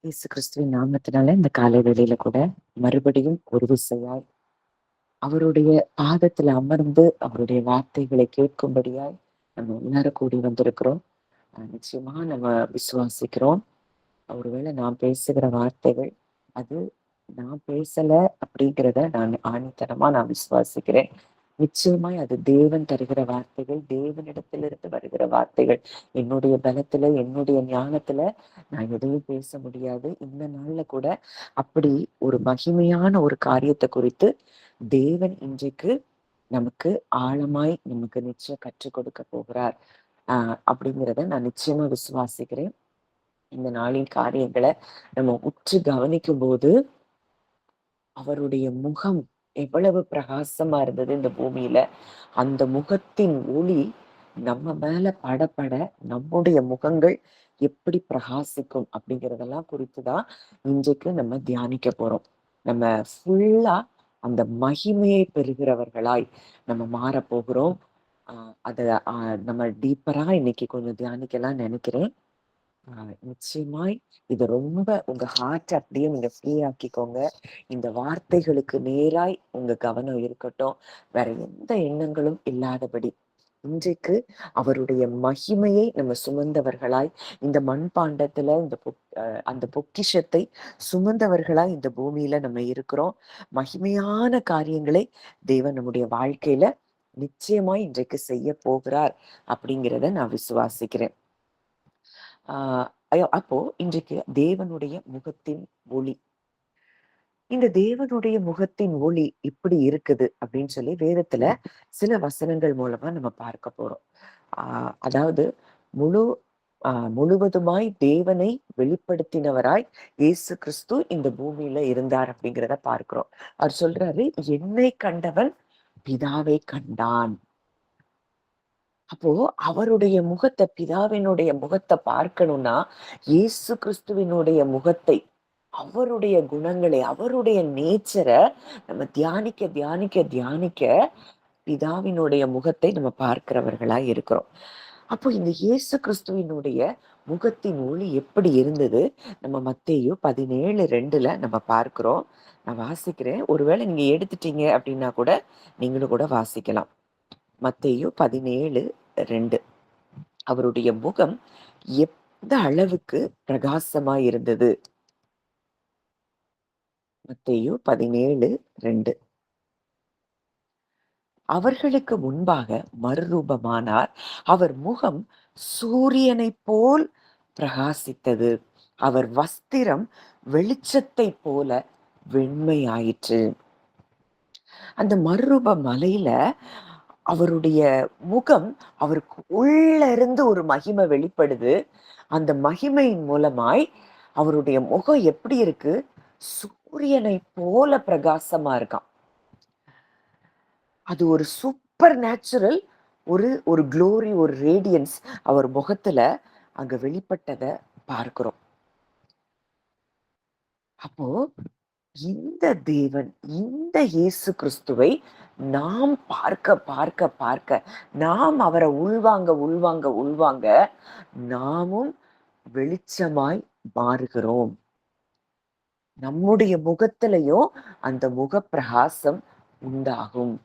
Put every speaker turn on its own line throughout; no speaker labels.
இயேசு கிறிஸ்துவின் நாமத்தினால இந்த காலை வேளையில கூட மறுபடியும் ஒரு விசையாய் அவருடைய பாதத்துல அமர்ந்து அவருடைய வார்த்தைகளை கேட்கும்படியாய் நம்ம எல்லாரும் கூடி வந்திருக்கிறோம். நிச்சயமா நம்ம விசுவாசிக்கிறோம். ஒருவேளை நான் பேசுகிற வார்த்தைகள் அது நான் பேசல அப்படிங்கிறத நான் விசுவாசிக்கிறேன். நிச்சயமாய் அது தேவன் தருகிற வார்த்தைகள், தேவனிடத்திலிருந்து வருகிற வார்த்தைகள். என்னுடைய பலத்துல, என்னுடைய ஞானத்துல நான் எதையும் பேச முடியாது. இந்த நாள்ல கூட அப்படி ஒரு மகிமையான ஒரு காரியத்தை குறித்து தேவன் இன்றைக்கு நமக்கு ஆழமாய் நமக்கு நிச்சயம் கற்றுக் கொடுக்க போகிறார். அப்படிங்கிறத நான் நிச்சயமா விசுவாசிக்கிறேன். இந்த நாளின் காரியங்களை நம்ம உற்று கவனிக்கும் போது அவருடைய முகம் எவ்வளவு பிரகாசமா இருந்தது இந்த பூமியில. அந்த முகத்தின் ஒளி நம்ம மேல படப்பட நம்முடைய முகங்கள் எப்படி பிரகாசிக்கும் அப்படிங்கிறதெல்லாம் குறித்துதான் இன்றைக்கு நம்ம தியானிக்க போறோம். நம்ம ஃபுல்லா அந்த மகிமையை பெறுகிறவர்களாய் நம்ம மாற போகிறோம். அத நம்ம டீப்பரா இன்னைக்கு கொஞ்சம் தியானிக்கலாம் நினைக்கிறேன். நிச்சயமாய் இது ரொம்ப உங்க ஹார்ட் அப்படியே நீங்க ஃப்ரீ ஆக்கிக்கோங்க. இந்த வார்த்தைகளுக்கு நேராய் உங்க கவனம் இருக்கட்டும். வேற எந்த எண்ணங்களும் இல்லாதபடி இன்றைக்கு அவருடைய மகிமையை நம்ம சுமந்தவர்களாய் இந்த மண்பாண்டத்துல அந்த பொக்கிஷத்தை சுமந்தவர்களாய் இந்த பூமியில நம்ம இருக்கிறோம். மகிமையான காரியங்களை தேவன் நம்முடைய வாழ்க்கையில நிச்சயமாய் இன்றைக்கு செய்ய போகிறார் அப்படிங்கிறத நான் விசுவாசிக்கிறேன். அப்போ இன்றைக்கு தேவனுடைய முகத்தின் ஒளி, இந்த தேவனுடைய முகத்தின் ஒளி இப்படி இருக்குது அப்படின்னு சொல்லி வேதத்துல சில வசனங்கள் மூலமா நம்ம பார்க்க போறோம். அதாவது முழுவதுமாய் தேவனை வெளிப்படுத்தினவராய் இயேசு கிறிஸ்து இந்த பூமியில இருந்தார் அப்படிங்கிறத பார்க்கிறோம். அவர் சொல்றாரு, என்னை கண்டவன் பிதாவை கண்டான். அப்போ அவருடைய முகத்தை, பிதாவினுடைய முகத்தை பார்க்கணும்னா இயேசு கிறிஸ்துவினுடைய முகத்தை, அவருடைய குணங்களை, அவருடைய நேச்சரை நம்ம தியானிக்க தியானிக்க தியானிக்க பிதாவினுடைய முகத்தை நம்ம பார்க்கிறவர்களா இருக்கிறோம். அப்போ இந்த இயேசு கிறிஸ்துவினுடைய முகத்தின் ஒளி எப்படி இருந்தது நம்ம மத்தேயு 17:2 நம்ம பார்க்கிறோம். நான் வாசிக்கிறேன். ஒருவேளை நீங்க எடுத்துட்டீங்க அப்படின்னா கூட நீங்களும் கூட வாசிக்கலாம். மத்தேயு 17:2. அவருடைய முகம் எந்த அளவுக்கு பிரகாசமா இருந்தது. மத்தேயு 17:2. அவர்களுக்கு முன்பாக மறுரூபமானார். அவர் முகம் சூரியனை போல் பிரகாசித்தது. அவர் வஸ்திரம் வெளிச்சத்தை போல வெண்மையாயிற்று. அந்த மறுரூப மலையில அவருடைய முகம், அவருக்கு உள்ள இருந்து ஒரு மகிமை வெளிப்படுது. அந்த மகிமையின் மூலமாய் அவருடைய முகம் எப்படி இருக்கு? சூரியனை போல பிரகாசமா இருக்கான். அது ஒரு சூப்பர் நேச்சுரல் ஒரு க்ளோரி, ஒரு ரேடியன்ஸ் அவர் முகத்துல அங்க வெளிப்பட்டத பார்க்கிறோம். அப்போ இந்த தேவன், இந்த இயேசு கிறிஸ்துவை நாம் பார்க்க பார்க்க பார்க்க, நாம் அவரை உள்வாங்க உள்வாங்க உள்வாங்க நாமும் வெளிச்சமாய் மாறுகிறோம். நம்முடைய முகத்திலையும் அந்த முக பிரகாசம் உண்டாகும்.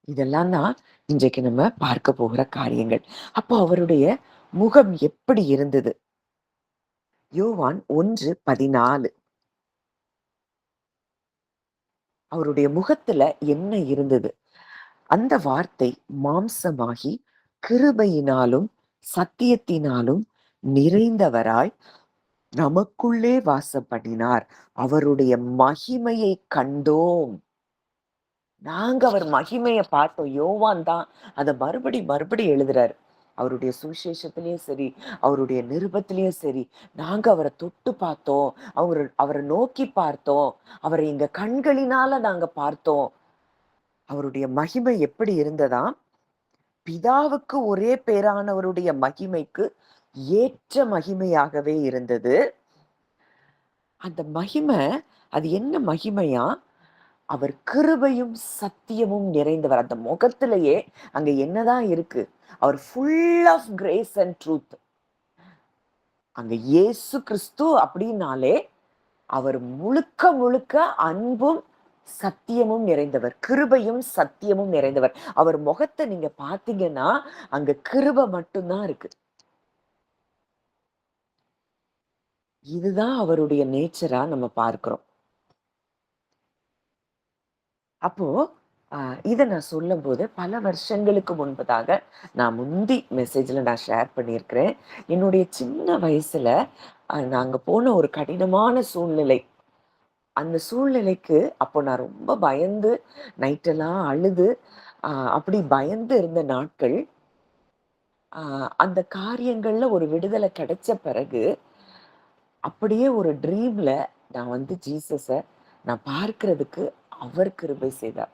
இதெல்லாம் தான் இன்றைக்கு நம்ம பார்க்க போகிற காரியங்கள். அப்போ அவருடைய முகம் எப்படி இருந்தது? யோவான் 1:14. அவருடைய முகத்துல என்ன இருந்தது? அந்த வார்த்தை மாம்சமாகி கிருபையினாலும் சத்தியத்தினாலும் நிறைந்தவராய் நமக்குள்ளே வாசம் பண்ணினார். அவருடைய மகிமையை கண்டோம். நாங்க அவர் மகிமையை பார்த்தோம். யோவான் தான் அதை மறுபடி எழுதுறாரு. அவருடைய சுவிசேஷத்திலயும் சரி, அவருடைய நிருபத்திலயும் சரி, நாங்க அவரை தொட்டு பார்த்தோம், அவரை நோக்கி பார்த்தோம், அவரை எங்க கண்களினால நாங்க பார்த்தோம். அவருடைய மகிமை எப்படி இருந்ததா? பிதாவுக்கு ஒரே பேரானவருடைய மகிமைக்கு ஏற்ற மகிமையாகவே இருந்தது. அந்த மகிமை, அது என்ன மகிமையா? அவர் கிருபையும் சத்தியமும் நிறைந்தவர். அந்த முகத்திலேயே அங்க என்னதான் இருக்கு? அவர் full of grace and truth. அங்க இயேசு கிறிஸ்து அப்படின்னாலே அவர் முழுக்க முழுக்க அன்பும் சத்தியமும் நிறைந்தவர். கிருபையும் சத்தியமும் நிறைந்தவர். அவர் முகத்த நீங்க பார்த்தீங்கன்னா, அங்க கிருபை மட்டும் தான் இருக்கு. இதுதான் அவருடைய நேச்சரா நம்ம பார்க்கிறோம். அப்போ அ இத நான் சொல்லும்போது பல வருஷங்களுக்கு முன்பதாக நான் முந்தி மெசேஜ்ல நான் ஷேர் பண்ணியிருக்கிறேன். என்னுடைய சின்ன வயசுல நாங்க போன ஒரு கடினமான சூழ்நிலை. அந்த சூழ்நிலைக்கு அப்போ நான் ரொம்ப பயந்து நைட்டெல்லாம் அழுது, அ அப்படி பயந்து இருந்த நாட்கள். அ அந்த காரியங்கள்ல ஒரு விடுதலை கிடைச்ச பிறகு, அப்படியே ஒரு ட்ரீம்ல நான் வந்து ஜீசஸ நான் பார்க்கிறதுக்கு அவர் கிருபை செய்தார்.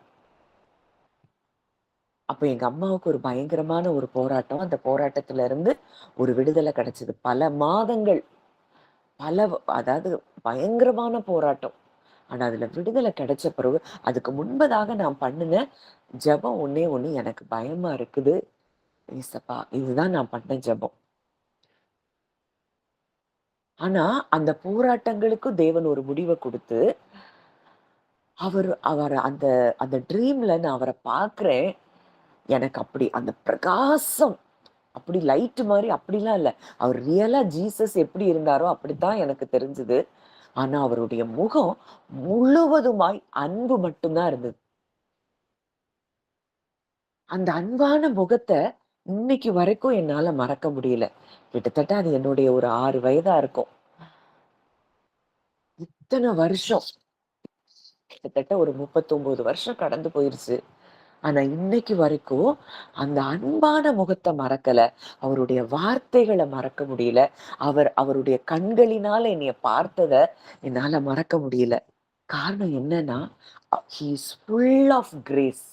அப்ப எங்க அம்மாவுக்கு ஒரு பயங்கரமான ஒரு போராட்டம். அந்த போராட்டத்துல இருந்து ஒரு விடுதலை கிடைச்சது. பல மாதங்கள், அதாவது பயங்கரமான போராட்டம். ஆனா அதுல விடுதலை கிடைச்ச பிறகு, அதுக்கு முன்பதாக நான் பண்ணுன ஜெபம் ஒண்ணே ஒண்ணு, எனக்கு பயமா இருக்குது ஏசப்பா. இதுதான் நான் பண்ண ஜெபம். ஆனா அந்த போராட்டங்களுக்கும் தேவன் ஒரு முடிவ குடுத்து, அவர அந்த அந்த ட்ரீம்ல நான் அவர பார்க்கிறேன். எனக்கு அப்படி அந்த பிரகாசம், அப்படி லைட் மாரி அப்படிலாம் இல்ல. அவர் ரியலா ஜீசஸ் எப்படி இருந்தாரோ அப்படித்தான் எனக்கு தெரிஞ்சது. ஆனா அவருடைய முகம் முழுவதுமாய் அன்பு மட்டும் தான் இருந்தது. அந்த அன்பான முகத்த இன்னைக்கு வரைக்கும் என்னால மறக்க முடியல. கிட்டத்தட்ட அது என்னுடைய ஒரு 6 வயதா இருக்கும். இத்தன வருஷம், கிட்டத்தட்ட ஒரு 39 வருஷம் கடந்து போயிருச்சு. ஆனா இன்னைக்கு வரைக்கும் அந்த அன்பான முகத்த மறக்கல. அவருடைய வார்த்தைகள மறக்க முடியல. அவருடைய கண்களினால என்னைய பார்த்தத என்னால மறக்க முடியல. காரணம் என்னன்னா, he is full of grace.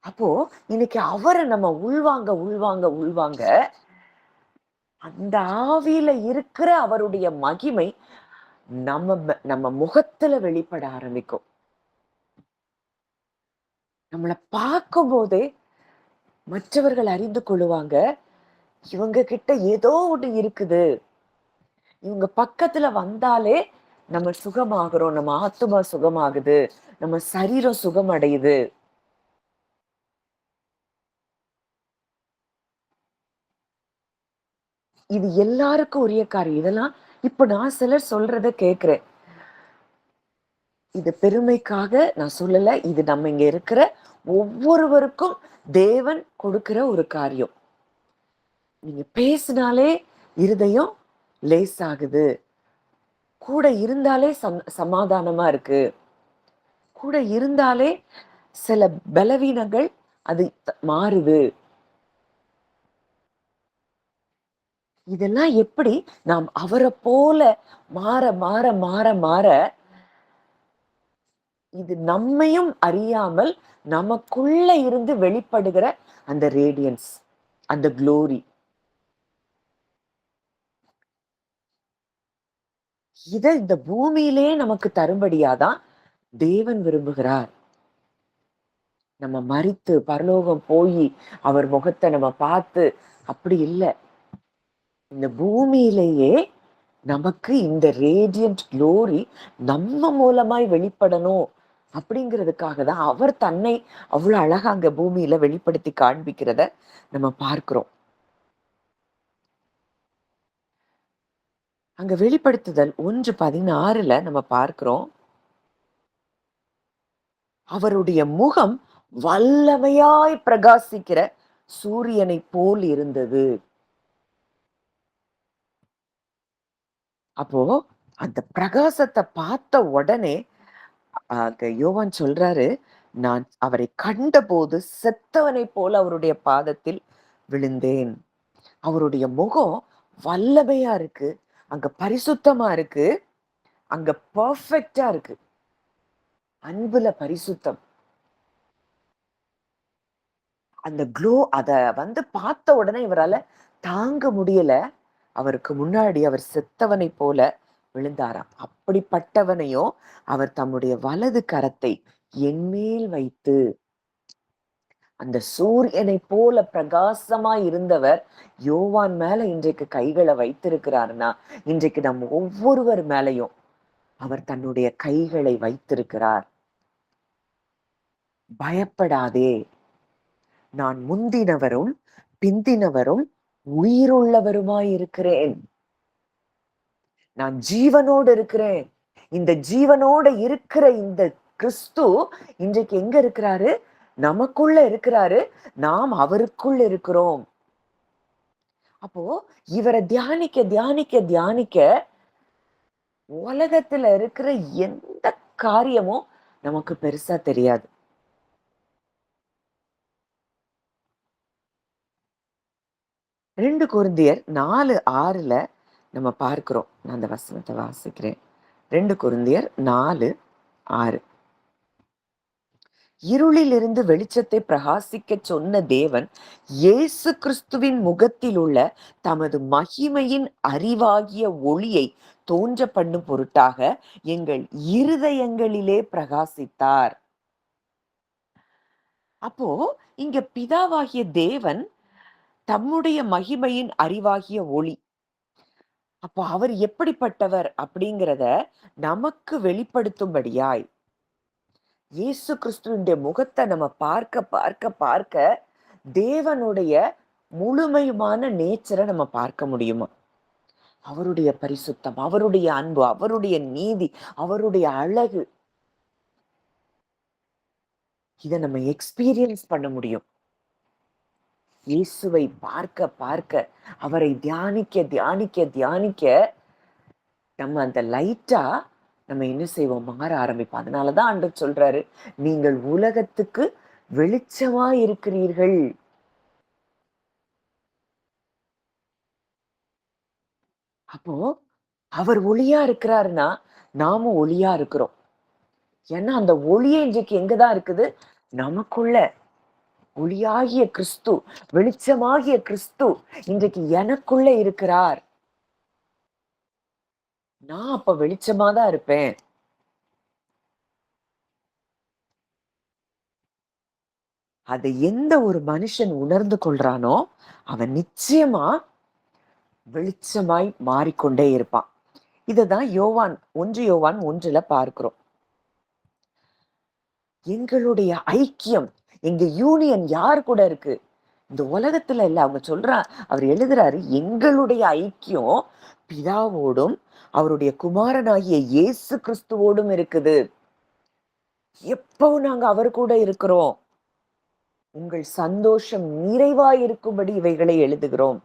அப்போ இன்னைக்கு அவர நம்ம உள்வாங்க, அந்த ஆவியில இருக்கிற அவருடைய மகிமை நம்ம முகத்துல வெளிப்பட ஆரம்பிக்கும். நம்மள பார்க்கும்போதே மற்றவர்கள் அறிந்து கொள்ளுவாங்க. இவங்க கிட்ட ஏதோ ஒண்ணு இருக்குது. இவங்க பக்கத்துல வந்தாலே நம்ம சுகமாகுறோம். நம்ம ஆத்துமா சுகமாகுது. நம்ம சரீரம் சுகமடையுது. இது எல்லாருக்கும் உரிய காரியம். இதெல்லாம் இப்ப நான் சிலர் சொல்றத கேட்கிறேன். இது பெருமைக்காக நான் சொல்லல. இது நம்ம இங்க இருக்கிற ஒவ்வொருவருக்கும் தேவன் கொடுக்கிற ஒரு காரியம். நீங்க பேசினாலே இருதயம் லேசாகுது. கூட இருந்தாலே சமாதானமா இருக்கு. கூட இருந்தாலே சில பலவீனங்கள் அது மாறுது. இதெல்லாம் எப்படி நாம் அவரைப் போல மாற இது நம்மையும் அறியாமல் நமக்குள்ள இருந்து வெளிப்படுகிற அந்த ரேடியன்ஸ், அந்த குளோரி. இத இந்த பூமியிலே நமக்கு தரும்படியாதான் தேவன் விரும்புகிறார். நம்ம மரித்து பரலோகம் போயி அவர் முகத்த நம்ம பார்த்து அப்படி இல்ல. இந்த பூமியிலேயே நமக்கு இந்த ரேடியன்ட் குளோரி நம்ம மூலமாய் வெளிப்படணும் அப்படிங்கிறதுக்காக தான் அவர் தன்னை அவ்வளவு அழகா அங்க பூமியில வெளிப்படுத்தி காண்பிக்கிறத நம்ம பார்க்கிறோம். அங்க வெளிப்படுத்துதல் 1:16 நம்ம பார்க்கிறோம். அவருடைய முகம் வல்லமையாய் பிரகாசிக்கிற சூரியனைப் போல் இருந்தது. அப்போ அந்த பிரகாசத்த பார்த்த உடனே யோவான் சொல்றாரு, நான் அவரை கண்டபோது செத்தவனைப் போல அவருடைய பாதத்தில் விழுந்தேன். அவருடைய முகம் வல்லமையா இருக்கு. அங்க பரிசுத்தமா இருக்கு. அங்க பெர்ஃபெக்ட்டா இருக்கு. அன்புல பரிசுத்தம். அந்த அத வந்து பார்த்த உடனே இவரால தாங்க முடியல. அவருக்கு முன்னாடி அவர் செத்தவனைப் போல விழுந்தாராம். அப்படிப்பட்டவனையும் அவர் தம்முடைய வலது கரத்தை என்மேல் வைத்து அந்த சூரியனை போல பிரகாசமா இருந்தவர் யோவான் மேல இன்றைக்கு கைகளை வைத்திருக்கிறார்னா, இன்றைக்கு நம்ம ஒவ்வொருவர் மேலையும் அவர் தன்னுடைய கைகளை வைத்திருக்கிறார். பயப்படாதே, நான் முந்தினவரும் பிந்தினவரும் உயிருள்ளவருமாயிருக்கிறேன். நான் ஜீவனோடு இருக்கிறேன். இந்த ஜீவனோட இருக்கிற இந்த கிறிஸ்து இன்றைக்கு எங்க இருக்கிறாரு? நமக்குள்ள இருக்கிறாரு. நாம் அவருக்குள் இருக்கிறோம். அப்போ இவரை தியானிக்க தியானிக்க தியானிக்க உலகத்துல இருக்கிற எந்த காரியமும் நமக்கு பெருசா தெரியாது. 2 கொரிந்தியர் 4:6ல நம்ம பார்க்கிறோம். நான் அந்த வசனத்தை வாசிக்கிறேன். 2 கொரிந்தியர் 4:6. இருளிலிருந்து வெளிச்சத்தை பிரகாசிக்க சொன்ன தேவன் இயேசு கிறிஸ்துவின் முகத்தில் உள்ள தமது மகிமையின் அறிவாகிய ஒளியை தோன்ற பண்ணும் பொருட்டாக எங்கள் இருதயங்களிலே பிரகாசித்தார். அப்போ இங்க பிதாவாகிய தேவன் தம்முடைய மகிமையின் அறிவாகிய ஒளி, அப்போ அவர் எப்படிப்பட்டவர் அப்படிங்கிறத நமக்கு வெளிப்படுத்தும்படியாய் இயேசு கிறிஸ்துவினுடைய முகத்தை நம்ம பார்க்க பார்க்க பார்க்க தேவனுடைய முழுமையுமான நேச்சரை நம்ம பார்க்க முடியுமா? அவருடைய பரிசுத்தம், அவருடைய அன்பு, அவருடைய நீதி, அவருடைய அழகு, இதை நம்ம எக்ஸ்பீரியன்ஸ் பண்ண முடியும். இயேசுவை பார்க்க பார்க்க, அவரை தியானிக்க தியானிக்க தியானிக்க நம்ம அந்த லைட்டா நம்ம என்ன செய்வோம்? மாற ஆரம்பிப்போம். அதனாலதான் ஆண்டவர் சொல்றாரு, நீங்கள் உலகத்துக்கு வெளிச்சமா இருக்கிறீர்கள். அப்போ அவர் ஒளியா இருக்கிறாருன்னா நாமும் ஒளியா இருக்கிறோம். ஏன்னா அந்த ஒளியே இன்றைக்கு எங்கதான் இருக்குது? நமக்குள்ள. ஒளியாகிய கிறிஸ்து, வெளிச்சமாகிய கிறிஸ்து இன்றைக்கு எனக்குள்ள இருக்கிறார். நான் அப்ப வெளிச்சமாதான் இருப்பேன். அதை எந்த ஒரு மனுஷன் உணர்ந்து கொள்றானோ அவன் நிச்சயமா வெளிச்சமாய் மாறிக்கொண்டே இருப்பான். இததான் யோவான் 1 யோவான் 1ல பார்க்கிறோம். எங்களுடைய ஐக்கியம், எங்க யூனியன் யார் கூட இருக்கு? இந்த உலகத்துல இல்ல. அவங்க அவர் எழுதுறாரு, எங்களுடைய ஐக்கியம் பிதாவோடும் அவருடைய குமாரனாகிய இயேசு கிறிஸ்துவோடும் இருக்குது. எப்பவும் நாங்க அவர் கூட இருக்கிறோம். உங்கள் சந்தோஷம் நிறைவாயிருக்கும்படி இவைகளை எழுதுகிறோம்.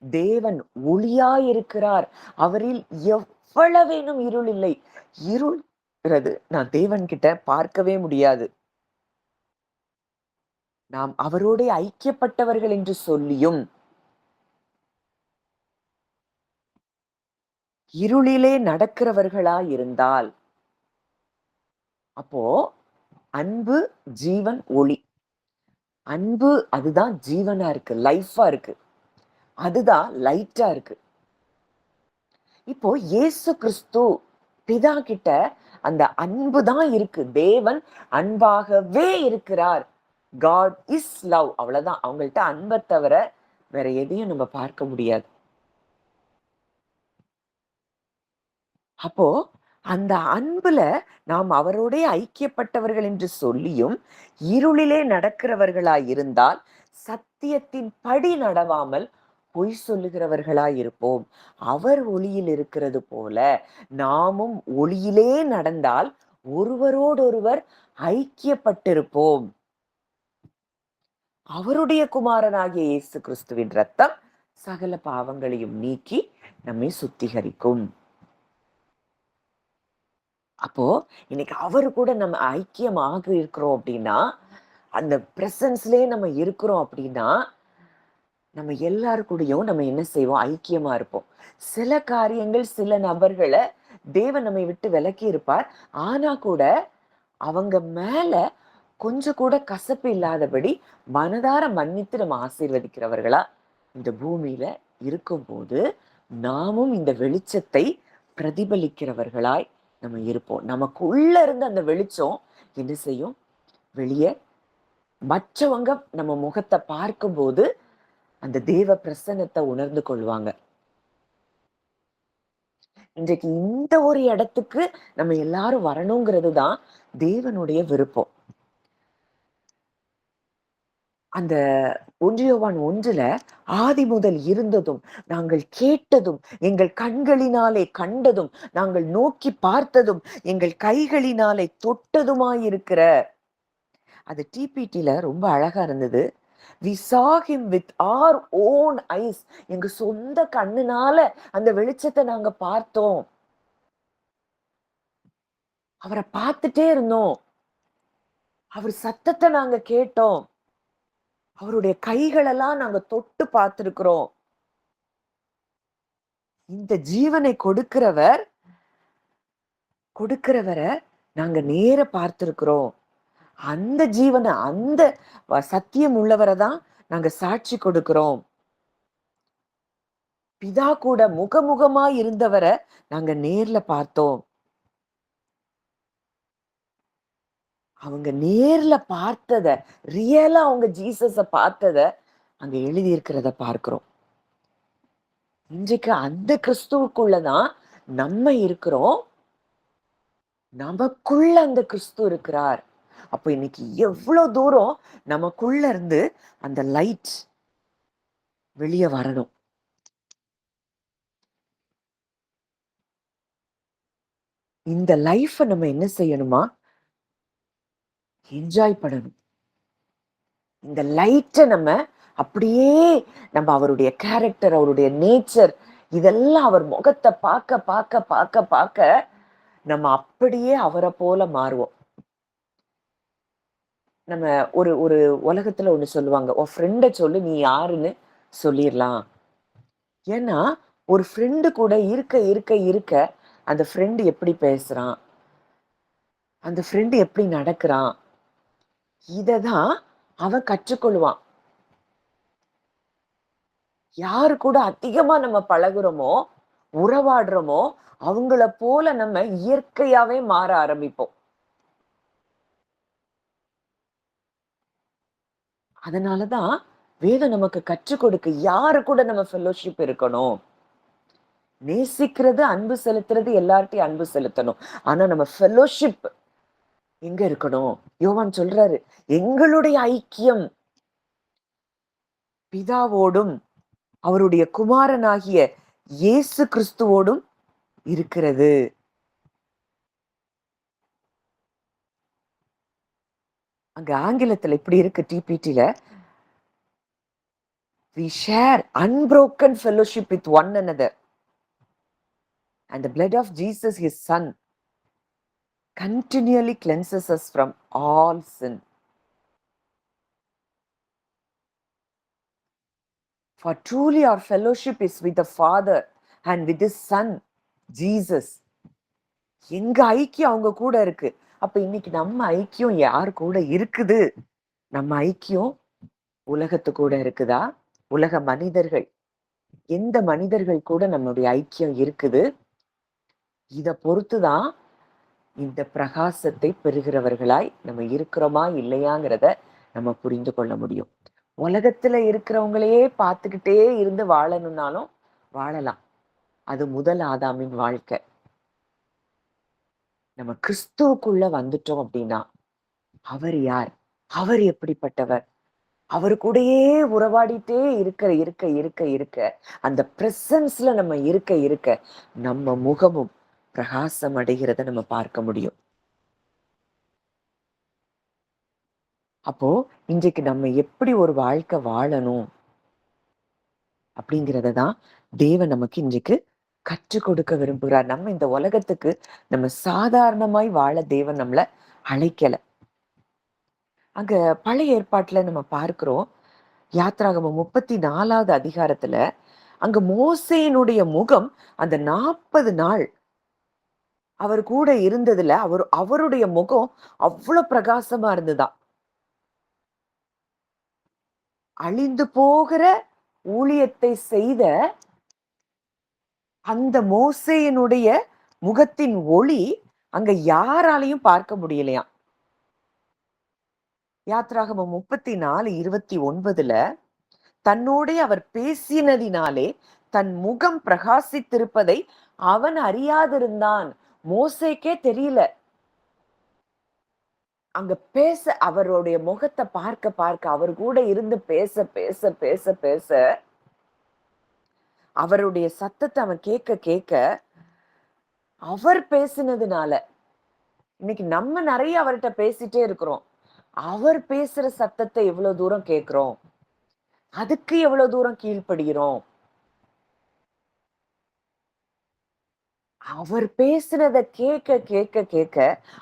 தேவன் ஒளியாயிருக்கிறார், அவரில் எவ்வளவேனும் இருள் இல்லை. இருள்ங்கிறது நான் தேவன் கிட்ட பார்க்கவே முடியாது. நாம் அவரோட ஐக்கியப்பட்டவர்கள் என்று சொல்லியும் இருளிலே நடக்கிறவர்களா இருந்தால், அப்போ அன்பு, ஜீவன், ஒளி. அன்பு அதுதான் ஜீவனா இருக்கு, லைஃபா இருக்கு. அதுதான் லைட்டா இருக்கு. இப்போ இயேசு கிறிஸ்து பிதா கிட்ட அந்த அன்பு தான் இருக்கு. தேவன் அன்பாகவே இருக்கிறார். God is love. அவ்வளவுதான். அவங்கள்ட்ட அன்பை தவிர வேற எதையும் நம்ம பார்க்க முடியாது. அப்போ அந்த அன்புல நாம் அவரோட ஐக்கியப்பட்டவர்கள் என்று சொல்லியும் இருளிலே நடக்கிறவர்களாய் இருந்தால் சத்தியத்தின் படி நடவாமல் பொய் சொல்லுகிறவர்களாய் இருப்போம். அவர் ஒளியில் இருக்கிறது போல நாமும் ஒளியிலே நடந்தால் ஒருவரோடொருவர் ஐக்கியப்பட்டிருப்போம். அவருடைய குமாரனாகிய இயேசு கிறிஸ்துவின் ரத்தம் சகல பாவங்களையும் நீக்கி நம்மை சுத்திகரிக்கும். அப்போ இன்னைக்கு அவரு கூட நம்ம ஐக்கியமாக இருக்கிறோம் அப்படின்னா, அந்த பிரசன்ஸ்லயே நம்ம இருக்கிறோம் அப்படின்னா, நம்ம எல்லாரு கூடயும் நம்ம என்ன செய்வோம்? ஐக்கியமா இருப்போம். சில காரியங்கள், சில நபர்களை தேவன் நம்மை விட்டு விலக்கி இருப்பார். ஆனா கூட அவங்க மேல கொஞ்சம் கூட கசப்பு இல்லாதபடி மனதார மன்னித்து நம்ம ஆசீர்வதிக்கிறவர்களா இந்த பூமியில இருக்கும்போது, நாமும் இந்த வெளிச்சத்தை பிரதிபலிக்கிறவர்களாய் நம்ம இருப்போம். நமக்குள்ள இருந்து அந்த வெளிச்சம் என்ன செய்யும்? வெளியே மற்றவங்க நம்ம முகத்தை பார்க்கும்போது அந்த தேவ பிரசன்னத்தை உணர்ந்து கொள்வாங்க. இன்றைக்கு இந்த ஒரு இடத்துக்கு நம்ம எல்லாரும் வரணுங்கிறது தான் தேவனுடைய விருப்பம். அந்த 1 யோவான் 1ல ஆதி முதல் இருந்ததும், நாங்கள் கேட்டதும், எங்கள் கண்களினாலே கண்டதும், நாங்கள் நோக்கி பார்த்ததும், எங்கள் கைகளினாலே தொட்டதுமாயிருக்கிற, அது டிபிடில ரொம்ப அழகா இருந்தது. "We saw him with our own eyes." எங்க சொந்த கண்ணுனால அந்த வெளிச்சத்த நாங்க பார்த்தோம். அவர பார்த்துட்டே இருந்தோம். அவர் சத்தத்த நாங்க கேட்டோம். அவருடைய கைகளெல்லாம் நாங்க தொட்டு பார்த்திருக்கிறோம். இந்த ஜீவனை கொடுக்கிறவர நாங்க நேர பார்த்திருக்கிறோம். அந்த ஜீவன, அந்த சத்தியம் உள்ளவர தான் நாங்க சாட்சி கொடுக்கிறோம். பிதா கூட முகமுகமா இருந்தவர நாங்க நேர்ல பார்த்தோம். அவங்க நேர்ல பார்த்தத, ரியலா அவங்க ஜீசஸ பார்த்தத அங்க எழுதி இருக்கிறத பார்க்கிறோம். இன்றைக்கு அந்த கிறிஸ்துவுக்குள்ளதான் நம்ம இருக்கிறோம். நமக்குள்ள அந்த கிறிஸ்து இருக்கிறார். அப்ப இன்னைக்கு எவ்வளவு தூரம் நமக்குள்ள இருந்து அந்த லைட் வெளியே வரணும். இந்த லைஃப நம்ம என்ன செய்யணுமா? என்ஜாய் பண்ணணும். இந்த லைட்ட நம்ம அப்படியே நம்ம அவருடைய கேரக்டர், அவருடைய நேச்சர், இதெல்லாம் அவர் முகத்தை பார்க்க பார்க்க பார்க்க பார்க்க நம்ம அப்படியே அவரை போல மாறுவோம். நம்ம ஒரு ஒரு உலகத்துல ஒண்ணு சொல்லுவாங்க, உன் ஃப்ரெண்ட சொல்லு நீ யாருன்னு சொல்லிடலாம். ஏன்னா ஒரு ஃப்ரெண்டு கூட இருக்க இருக்க இருக்க அந்த ஃப்ரெண்டு எப்படி பேசுறான், அந்த ஃப்ரெண்டு எப்படி நடக்கிறான், இததான் அவன் கற்றுக்கொள்வான். யாரு கூட அதிகமா நம்ம பழகுறோமோ, உறவாடுறோமோ, அவங்கள போல நம்ம இயற்கையாவே மாற ஆரம்பிப்போம். அதனாலதான் வேதம் நமக்கு கற்றுக் கொடுக்க யாரு கூட நம்ம ஃபெல்லோஷிப் இருக்கணும். நேசிக்கிறது, அன்பு செலுத்துறது, எல்லார்ட்டையும் அன்பு செலுத்தணும். ஆனா நம்ம ஃபெல்லோஷிப் எங்க இருக்கணும்? யோவான் சொல்றாரு, எங்களுடைய ஐக்கியம் பிதாவோடும் அவருடைய குமாரனாகிய இயேசு கிறிஸ்துவோடும் இருக்கிறது. அங்க ஆங்கிலத்துல இப்படி இருக்கு டிபிடில, we share unbroken fellowship with one another and the blood of Jesus his son continually cleanses us from all sin. For truly our fellowship is with the Father and with his son Jesus. எங்க ஐக்கியம் அவங்க கூட இருக்கு. அப்ப இன்னைக்கு நம்ம ஐக்கியம் யார் கூட இருக்குது? நம்ம ஐக்கியம் உலகத்து கூட இருக்குதா? உலக மனிதர்கள், எந்த மனிதர்கள் கூட நம்முடைய ஐக்கியம் இருக்குது? இத பொறுத்துதான் இந்த பிரகாசத்தை பெறுகிறவர்களாய் நம்ம இருக்கிறோமா இல்லையாங்கிறத நம்ம புரிந்து கொள்ள முடியும். உலகத்துல இருக்கிறவங்களையே பார்த்துக்கிட்டே இருந்து வாழணும்னாலும் வாழலாம். அது முதல் ஆதாமின் வாழ்க்கை. நம்ம கிறிஸ்துவுக்குள்ள வந்துட்டோம் அப்படின்னா, அவர் யார், அவர் எப்படிப்பட்டவர், அவரு கூடயே உறவாடிட்டே இருக்க இருக்க இருக்க இருக்க அந்த பிரசன்ஸ்ல நம்ம இருக்க இருக்க நம்ம முகமும் பிரகாசம் அடைகிறத நம்ம பார்க்க முடியும். அப்போ இன்றைக்கு நம்ம எப்படி ஒரு வாழ்க்கை வாழணும் அப்படிங்கிறத தான் தேவன் நமக்கு இன்றைக்கு கற்றுக் கொடுக்க விரும்புகிறார். நம்ம இந்த உலகத்துக்கு நம்ம சாதாரணமாய் வாழ தேவன் நம்மள அழைக்கல. அங்க பழைய ஏற்பாட்டுல நம்ம பார்க்கிறோம், யாத்ராகமம் 34வது அதிகாரத்துல அங்க மோசேயினுடைய முகம் அந்த 40 நாள் அவர் கூட இருந்ததுல அவருடைய முகம் அவ்வளவு பிரகாசமா இருந்துதான். அழிந்து போகிற ஊழியத்தை செய்த அந்த மோசேயினுடைய முகத்தின் ஒளி அங்க யாராலையும் பார்க்க முடியலையாம். யாத்ராகமம் 34:29 தன்னோடே அவர் பேசினதினாலே தன் முகம் பிரகாசித்திருப்பதை அவன் அறியாதிருந்தான். மோசேக்கே தெரியல. அங்க பேச அவருடைய முகத்தை பார்க்க பார்க்க அவர் கூட இருந்து பேச பேச பேச பேச அவருடைய சத்தத்தை அவன் கேட்க கேட்க அவர் பேசினதுனால இன்னைக்கு நம்ம நிறைய அவர்கிட்ட பேசிட்டே இருக்கிறோம். அவர் பேசுற சத்தத்தை எவ்வளவு தூரம் கேட்கிறோம், அதுக்கு எவ்வளவு தூரம் கீழ்ப்படுகிறோம். அவர் பேசுனத கேட்க கேட்க கேட்க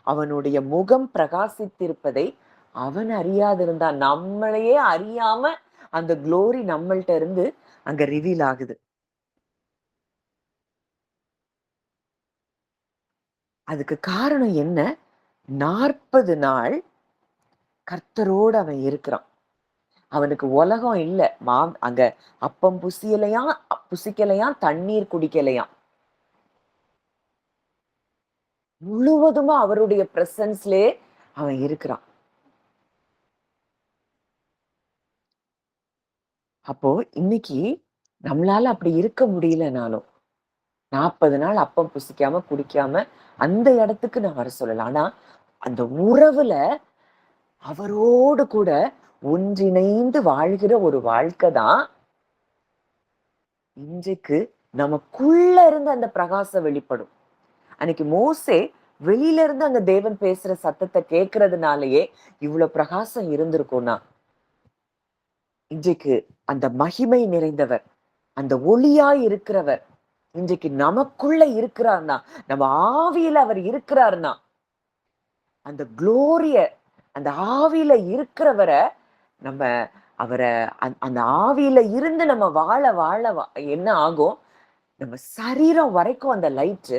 அவனுடைய முகம் பிரகாசித்திருப்பதை அவன் அறியாதிருந்தான். நம்மளையே அறியாம அந்த குளோரி நம்மள்ட்ட இருந்து அங்க ரிவீல் ஆகுது. அதுக்கு காரணம் என்ன? 40 நாள் கர்த்தரோடு அவன் இருக்கிறான். அவனுக்கு உலகம் இல்ல. அங்க அப்பம் புசிக்கலையாம், தண்ணீர் குடிக்கலையாம். முழுவதுமா அவருடைய பிரசன்ஸ்லயே அவன் இருக்கிறான். அப்போ இன்னைக்கு நம்மளால அப்படி இருக்க முடியலனாலும் 40 நாள் அப்பம் புசிக்காம குடிக்காம அந்த இடத்துக்கு நான் வர சொல்லல. ஆனா அந்த உறவுல அவரோடு கூட ஒன்றிணைந்து வாழ்கிற ஒரு வாழ்க்கை தான் இன்றைக்கு நமக்குள்ள இருந்து அந்த பிரகாசம் வெளிப்படும். அன்னைக்கு மோசே வெளியில இருந்து அந்த தேவன் பேசுற சத்தத்தை கேட்கறதுனாலயே இவ்வளவு பிரகாசம் இருந்திருக்கும்னா, இன்றைக்கு அந்த மகிமை நிறைந்தவர், அந்த ஒளியாய் இருக்கிறவர் இன்றைக்கு நமக்குள்ள இருக்கிறார்னா, நம்ம ஆவியில அவர் இருக்கிறார்னா, அந்த குளோரிய அந்த ஆவியில இருக்கிறவரை நம்ம அவரை அந்த ஆவியில இருந்து நம்ம வாழ வாழ என்ன ஆகும்? நம்ம சரீரம் வரைக்கும் அந்த லைட்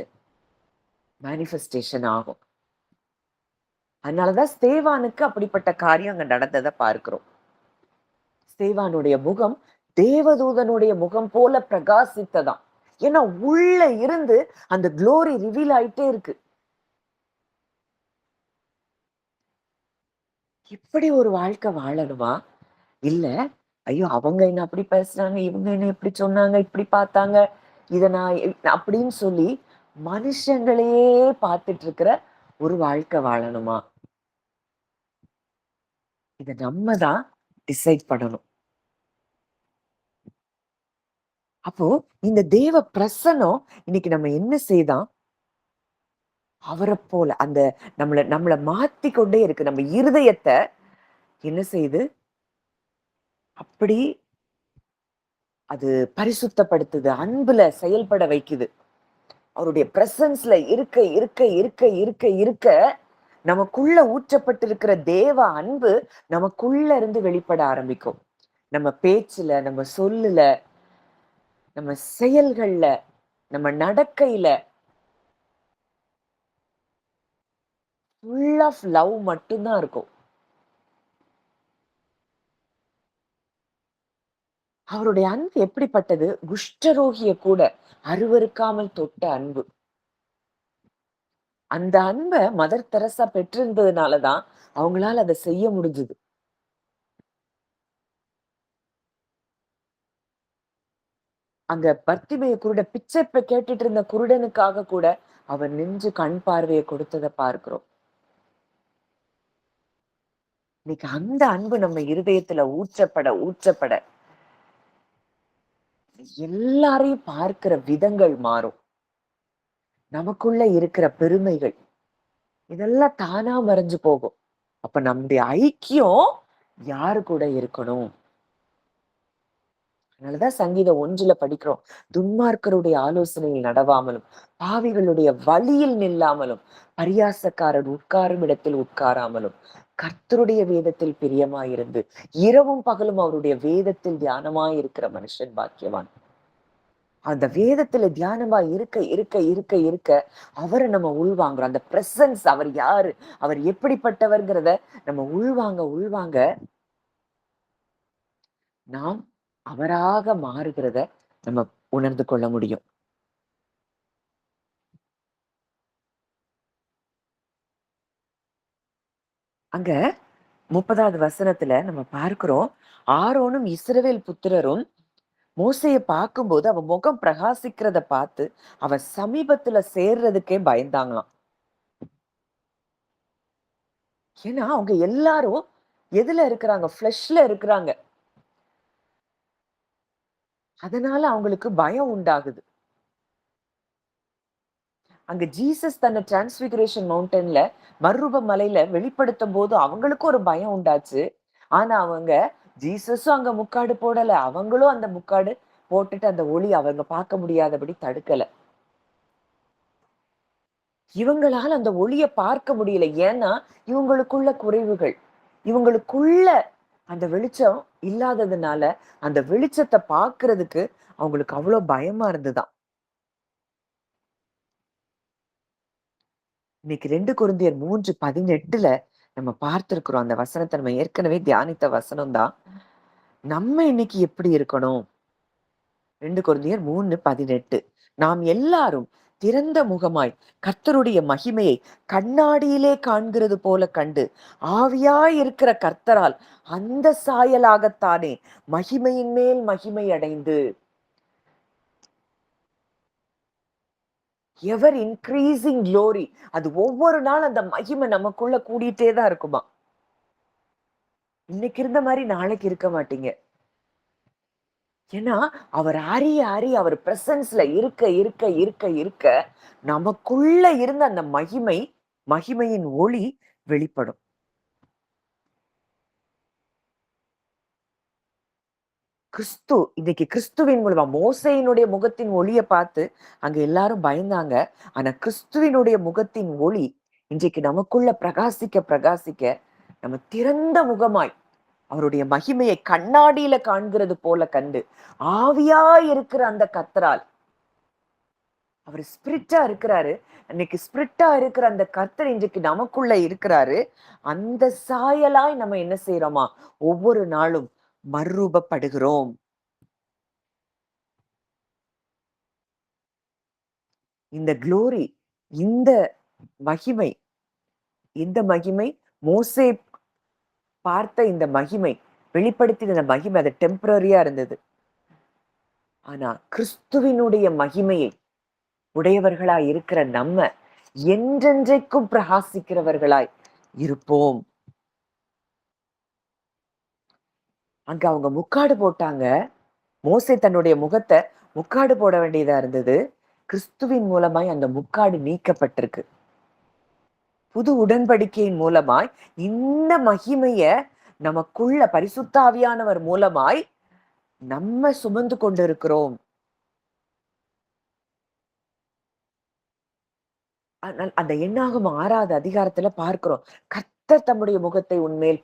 மேனிஃபெஸ்டேஷன் ஆகும். அதனாலதான் ஸ்தேவானுக்கு அப்படிப்பட்ட காரியம் அங்க நடந்ததை பார்க்கிறோம். ஸ்தேவானுடைய முகம் தேவதூதனுடைய முகம் போல பிரகாசித்ததாம். ஏன்னா உள்ள இருந்து அந்த குளோரி ரிவீல் ஆயிட்டே இருக்கு. இப்படி ஒரு வாழ்க்கை வாழணுமா? இல்ல, ஐயோ அவங்க என்ன அப்படி பேசுறாங்க, இவங்க என்ன இப்படி சொன்னாங்க, இப்படி பார்த்தாங்க, இத நான் அப்படின்னு சொல்லி மனுஷங்களையே பார்த்துட்டு இருக்கிற ஒரு வாழ்க்கை வாழணுமா? இத நம்ம தான் டிசைட் பண்ணணும். அப்போ இந்த தேவ பிரசன்னம் இன்னைக்கு நம்ம என்ன செய்தான்? அவரை போல அந்த நம்மள மாத்தி கொண்டே இருக்கு. நம்ம இருதயத்தை என்ன செய்யுது? அப்படி அது பரிசுத்தப்படுத்துது, அன்புல செயல்பட வைக்குது. அவருடைய பிரசன்ஸ்ல இருக்க இருக்க இருக்க இருக்க இருக்க நமக்குள்ள ஊற்றப்பட்டிருக்கிற தேவ அன்பு நமக்குள்ள இருந்து வெளிப்பட ஆரம்பிக்கும். நம்ம பேச்சுல, நம்ம சொல்லுல, நம்ம செயல்கள்ல, நம்ம நடக்கையில ஃபுல் ஆஃப் லவ் மட்டும்தான் இருக்கும். அவருடைய அன்பு எப்படிப்பட்டது? குஷ்டரோகிய கூட அருவருக்காமல் தொட்ட அன்பு. அந்த அன்ப மதர் தெரசா பெற்றிருந்ததுனாலதான் அவங்களால அதை செய்ய முடிஞ்சது. அங்க பர்த்திமைய பிச்சை கேட்டுட்டு இருந்த குருடனுக்காக கூட அவர் நின்று கண் பார்வையை கொடுத்ததை பார்க்கிறோம். இன்னைக்கு அந்த அன்பு நம்ம இருதயத்துல ஊற்றப்பட ஊற்றப்பட எல்லாரையும் பார்க்கிற விதங்கள் மாறும். நமக்குள்ள இருக்கிற பெருமைகள் இதெல்லாம் தானா மறைஞ்சு போகும். அப்ப நம்முடைய ஐக்கியம் யாரு கூட இருக்கணும்? அதனாலதான் சங்கீதம் 1 படிக்கிறோம். துன்மார்க்கருடைய ஆலோசனையில் நடவாமலும், பாவிகளுடைய வழியில் நில்லாமலும், பரியாசக்காரர் உட்காரும் இடத்தில் உட்காராமலும், கர்த்தருடைய வேதத்தில் பிரியமாயிருந்து இரவும் பகலும் அவருடைய வேதத்தில் தியானமாயிருக்கிற மனுஷன் பாக்கியவான். அந்த வேதத்துல தியானமா இருக்க இருக்க இருக்க இருக்க அவரை நம்ம உள்வாங்குறோம். அந்த பிரசன்ஸ், அவர் யாரு, அவர் எப்படிப்பட்டவர்ங்கிறத நம்ம உள்வாங்க உள்வாங்க நாம் அவராக மாறுகிறத நம்ம உணர்ந்து கொள்ள முடியும். அங்க 30வது வசனத்துல நம்ம பார்க்கிறோம், ஆரோனும் இஸ்ரவேல் புத்திரரும் மோசேய பார்க்கும்போது அவன் முகம் பிரகாசிக்கிறத பார்த்து அவன் சமீபத்துல சேர்றதுக்கே பயந்தாங்களாம். ஏன்னா அவங்க எல்லாரும் எதுல இருக்கிறாங்க? ஃப்ளஷ்ல இருக்கிறாங்க. அதனால அவங்களுக்கு பயம் உண்டாகுது. அங்க ஜீசஸ் தன்னை டிரான்ஸ்பிகரேஷன் மவுண்டன்ல மறுரூப மலையில வெளிப்படுத்தும் போது அவங்களுக்கும் ஒரு பயம் உண்டாச்சு. ஆனா அவங்க ஜீசஸும் அங்க முக்காடு போடல. அவங்களும் அந்த முக்காடு போட்டுட்டு அந்த ஒளி அவங்க பார்க்க முடியாதபடி தடுக்கல. இவங்களால அந்த ஒளிய பார்க்க முடியல. ஏன்னா இவங்களுக்குள்ள குறைவுகள். இவங்களுக்குள்ள அந்த வெளிச்சம் இல்லாததுனால அந்த வெளிச்சத்த பார்க்கிறதுக்கு அவங்களுக்கு அவ்வளோ பயமா இருந்துதாம். இன்னைக்கு 2 கொரிந்தியர் 3:18ல நம்ம பார்த்திருக்கிறோம். அந்த வசனத்த நம்ம ஏற்கனவே தியானித்த வசனம் தான். நம்ம இன்னைக்கு எப்படி இருக்கணும்? 2 கொரிந்தியர் 3:18 நாம் எல்லாரும் திறந்த முகமாய் கர்த்தருடைய மகிமையை கண்ணாடியிலே காண்கிறது போல கண்டு, ஆவியாய் இருக்கிற கர்த்தரால் அந்த சாயலாகத்தானே மகிமையின் மேல் மகிமை அடைந்து, எவர் இன்கிரீசிங் க்ளோரி, அது ஒவ்வொரு நாள் அந்த மகிமை நமக்குள்ள கூடிட்டே தான் இருக்குமா. இன்னைக்கு இருந்த மாதிரி நாளைக்கு இருக்க மாட்டீங்க. ஏன்னா அவர் அறிய அறிய அவர் பிரசன்ஸ்ல இருக்க இருக்க இருக்க இருக்க நமக்குள்ள இருந்த அந்த மகிமை, மகிமையின் ஒளி வெளிப்படும். இன்னைக்கு கிறிஸ்துவின் மூலமா மோசேயினுடைய முகத்தின் ஒளிய பார்த்து அங்க எல்லாரும் பயந்தாங்க. ஆனா கிறிஸ்துவினுடைய முகத்தின் ஒளி இன்றைக்கு நமக்குள்ள பிரகாசிக்க பிரகாசிக்க நம்ம திறந்த முகமாய் அவருடைய மகிமையை கண்ணாடியில காண்கிறது போல கண்டு, ஆவியாய் இருக்கிற அந்த கர்த்தரால், அவர் ஸ்பிரிட்டா இருக்கிறாரு. இன்னைக்கு ஸ்பிரிட்டா இருக்கிற அந்த கர்த்தர் இன்றைக்கு நமக்குள்ள இருக்கிறாரு. அந்த சாயலாய் நம்ம என்ன செய்யறோமா? ஒவ்வொரு நாளும் மறுரூபப்படுகிறோம். இந்த குளோரி, இந்த மகிமை, இந்த மகிமை மோசே பார்த்த இந்த மகிமை, வெளிப்படுத்தின இந்த மகிமை அது டெம்பரரியா இருந்தது. ஆனா கிறிஸ்துவினுடைய மகிமையை உடையவர்களாய் இருக்கிற நம்ம என்றென்றைக்கும் பிரகாசிக்கிறவர்களாய் இருப்போம். அங்க அவங்க முக்காடு போட்டாங்க. மோசே தன்னுடைய முகத்தை முக்காடு போட வேண்டியதா இருந்தது. கிறிஸ்துவின் மூலமாய் அந்த முக்காடு நீக்கப்பட்டிருக்கு. புது உடன்படிக்கையின் மூலமாய் இந்த மகிமைய நமக்குள்ள பரிசுத்த ஆவியானவர் மூலமாய் நம்ம சுமந்து கொண்டிருக்கிறோம். அந்த எண்ணாகம 6வது அதிகாரத்துல பார்க்கிறோம். கர்த்தர் தம்முடைய முகத்தை உன்மேல்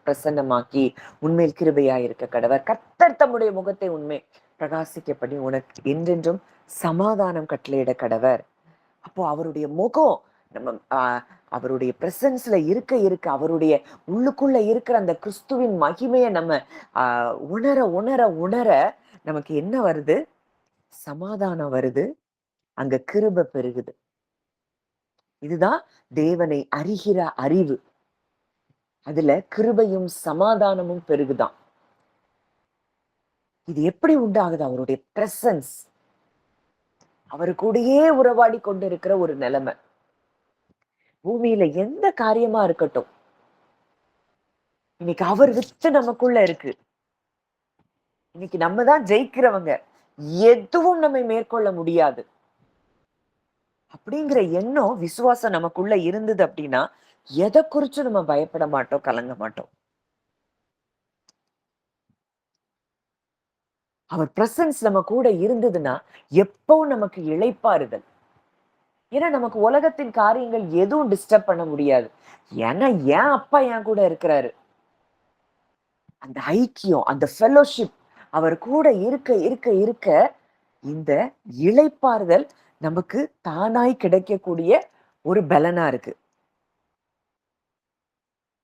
பிரசன்னமாக்கி உன்மேல் கிருபையாய் இருக்க கடவர். கர்த்தர் தம்முடைய முகத்தை உன்மேல் பிரகாசிக்கப்படி உனக்கு என்றென்றும் சமாதானம் கட்டளையிட கடவர். அப்போ அவருடைய முகம் நம்ம அவருடைய பிரசன்ஸ்ல இருக்க இருக்க அவருடைய உள்ளுக்குள்ள இருக்கிற அந்த கிறிஸ்துவின் மகிமையை நம்ம உணர உணர உணர நமக்கு என்ன வருது? சமாதானம் வருது. அங்க கிருபை பெருகுது. இதுதான் தேவனை அறிகிற அறிவு. அதுல கிருபையும் சமாதானமும் பெருகுதான். இது எப்படி உண்டாகுது? அவருடைய பிரசன்ஸ், அவரு கூடயே உறவாடி கொண்டு இருக்கிற ஒரு நிலைமை. பூமியில எந்த காரியமா இருக்கட்டும், இன்னைக்கு அவர் வித்து நமக்குள்ள இருக்கு. இன்னைக்கு நம்ம தான் ஜெயிக்கிறவங்க. எதுவும் நம்மை மேற்கொள்ள முடியாது அப்படிங்கிற எண்ணம், விசுவாசம் நமக்குள்ள இருந்தது அப்படின்னா எதை குறிச்சும் நம்ம பயப்பட மாட்டோம், கலங்க மாட்டோம். அவர் பிரசன்ஸ் நம்ம கூட இருந்ததுன்னா எப்பவும் நமக்கு இளைப்பாறுதல். ஏன்னா நமக்கு உலகத்தின் காரியங்கள் எதுவும் டிஸ்டர்ப் பண்ண முடியாது. ஏன்னா என் அப்பா என் கூட இருக்கிறாரு. அந்த ஐக்கியம், அந்த ஃபெலோஷிப் அவர் கூட இருக்க இருக்க இருக்க இந்த இளைப்பாறுதல் நமக்கு தானாய் கிடைக்கக்கூடிய ஒரு பலனா இருக்கு.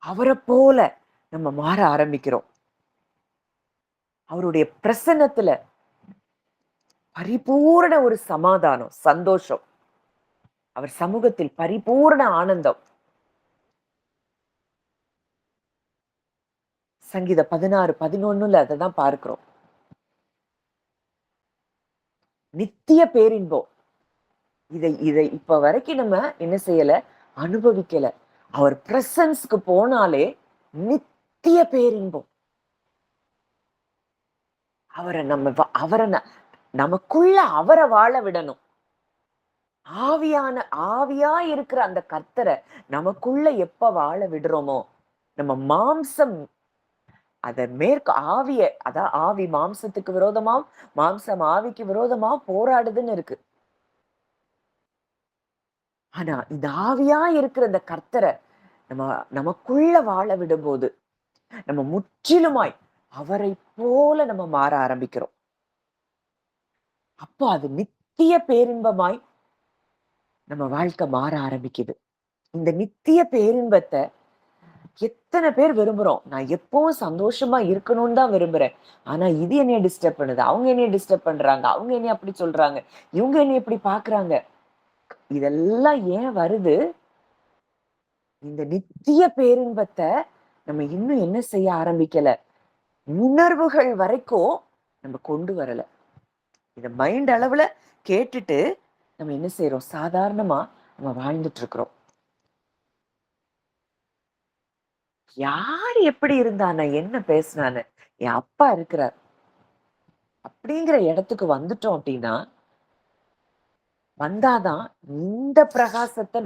அவரை போல நம்ம மாற ஆரம்பிக்கிறோம். அவருடைய பிரசன்னத்துல பரிபூரண ஒரு சமாதானம், சந்தோஷம். அவர் சமூகத்தில் பரிபூரண ஆனந்தம். சங்கீதம் 16:11 அததான் பார்க்கிறோம். நித்திய பேரின்பம். இதை இதை இப்ப வரைக்கும் நம்ம என்ன செய்யல? அனுபவிக்கல. அவர் பிரசன்ஸ்க்கு போனாலே நித்திய பேரின்பம். அவர நம்ம அவர நமக்குள்ள அவர வாழ விடணும். ஆவியான ஆவியா இருக்கிற அந்த கர்த்தர நமக்குள்ள எப்ப வாழ விடுறோமோ, நம்ம மாம்சம் அத ஆவிய அதான் ஆவி மாம்சத்துக்கு விரோதமாவும், மாம்சம் ஆவிக்கு விரோதமாவும் போராடுதுன்னு இருக்கு. ஆனா இந்த ஆவியா இருக்கிற இந்த கர்த்தர நம்ம நமக்குள்ள வாழ விடும்போது, நம்ம முற்றிலுமாய் அவரை போல நம்ம மாற ஆரம்பிக்கிறோம். அப்போ அது நித்திய பேரின்பமாய் நம்ம வாழ்க்கை மாற ஆரம்பிக்குது. இந்த நித்திய பேரின்பத்த எத்தன பேர் விரும்புறோம்? நான் எப்பவும் சந்தோஷமா இருக்கணும்னு தான் விரும்புறேன். ஆனா இது என்னைய டிஸ்டர்ப் பண்ணுது. அவங்க என்னைய டிஸ்டர்ப் பண்றாங்க. அவங்க என்னைய அப்படி சொல்றாங்க. இவங்க என்னைய இப்படி பார்க்குறாங்க. இதெல்லாம் ஏன் வருது? இந்த நித்திய பேரின்பத்த நம்ம இன்னும் என்ன செய்ய ஆரம்பிக்கல? உணர்வுகள் வரைக்கும் நம்ம கொண்டு வரல. இத மைண்ட் அளவுல கேட்டுட்டு நம்ம என்ன செய்றோம்? சாதாரணமா நம்ம வாழ்ந்துட்டு இருக்கிறோம். யார் எப்படி இருந்தானே? என்ன பேசினானே? என் அப்பா இருக்கிறார். அப்படிங்கிற இடத்துக்கு வந்துட்டோம் அப்படின்னா, வந்தாதான் இந்த பிரகாசத்த